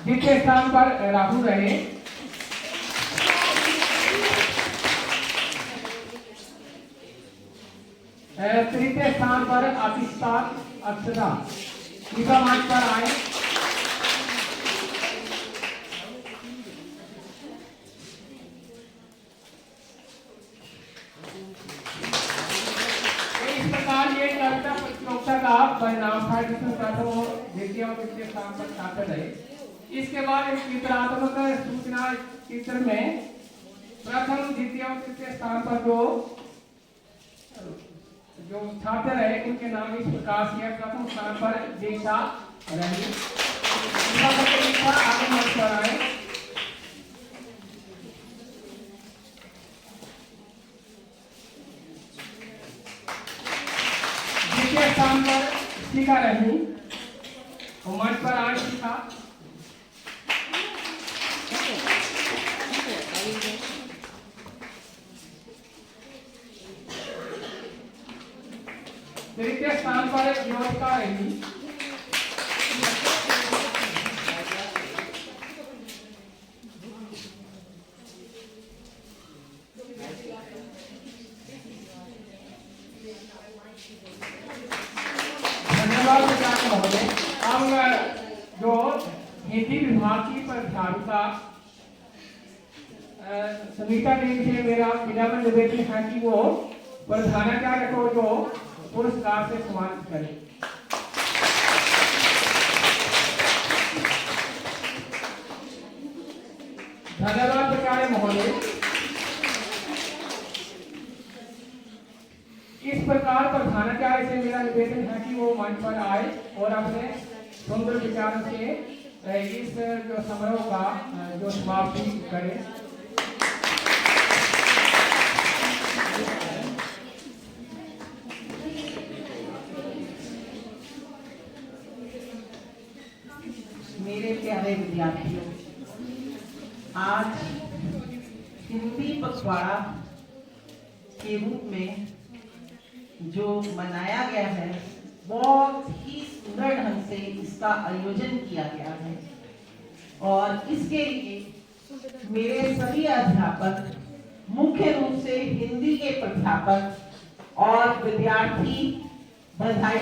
द्वितीय स्थान पर राहुल रहे। तृतीय स्थान पर आतिशा अक्षता, कृपा मंच पर आए। इस प्रकार ये कविता प्रतियोगिता का परिणाम था जिसमें प्रथम और द्वितीय और तृतीय स्थान पर छात्र रहे। इसके बाद एक चित्रात्मक सूचना चित्र में प्रथम द्वितीय और तृतीय स्थान पर जो छात्र रहे उनके नाम इस प्रकार से है। प्रथम स्थान पर दीक्षा रही। आगे मंच पर आए। द्वितीय स्थान पर शिखा रही। मंच पर आए शिखा। तृतीय स्थान पर योगिका रही। धन्यवाद महोदय। अब जो हिंदी विभाग की परीक्षार्थिता समीक्षा देवी से मेरा विनम्र निवेदन है कि वो प्रधानाचार्य को जो पुरस्कार से सम्मानित करें। धन्यवाद प्राचार्य महोदय। इस प्रकार प्रधानाचार्य से मेरा निवेदन है कि वो मंच पर आए और अपने सुंदर विचारों से इस जो समारोह का जो समाप्ति करें।
मेरे प्यारे विद्यार्थियों, आज हिंदी पखवाड़ा के रूप में जो मनाया गया है बहुत ही सुंदर ढंग से इसका आयोजन किया गया है और इसके लिए मेरे सभी अध्यापक, मुख्य रूप से हिंदी के प्राध्यापक और विद्यार्थी बधाई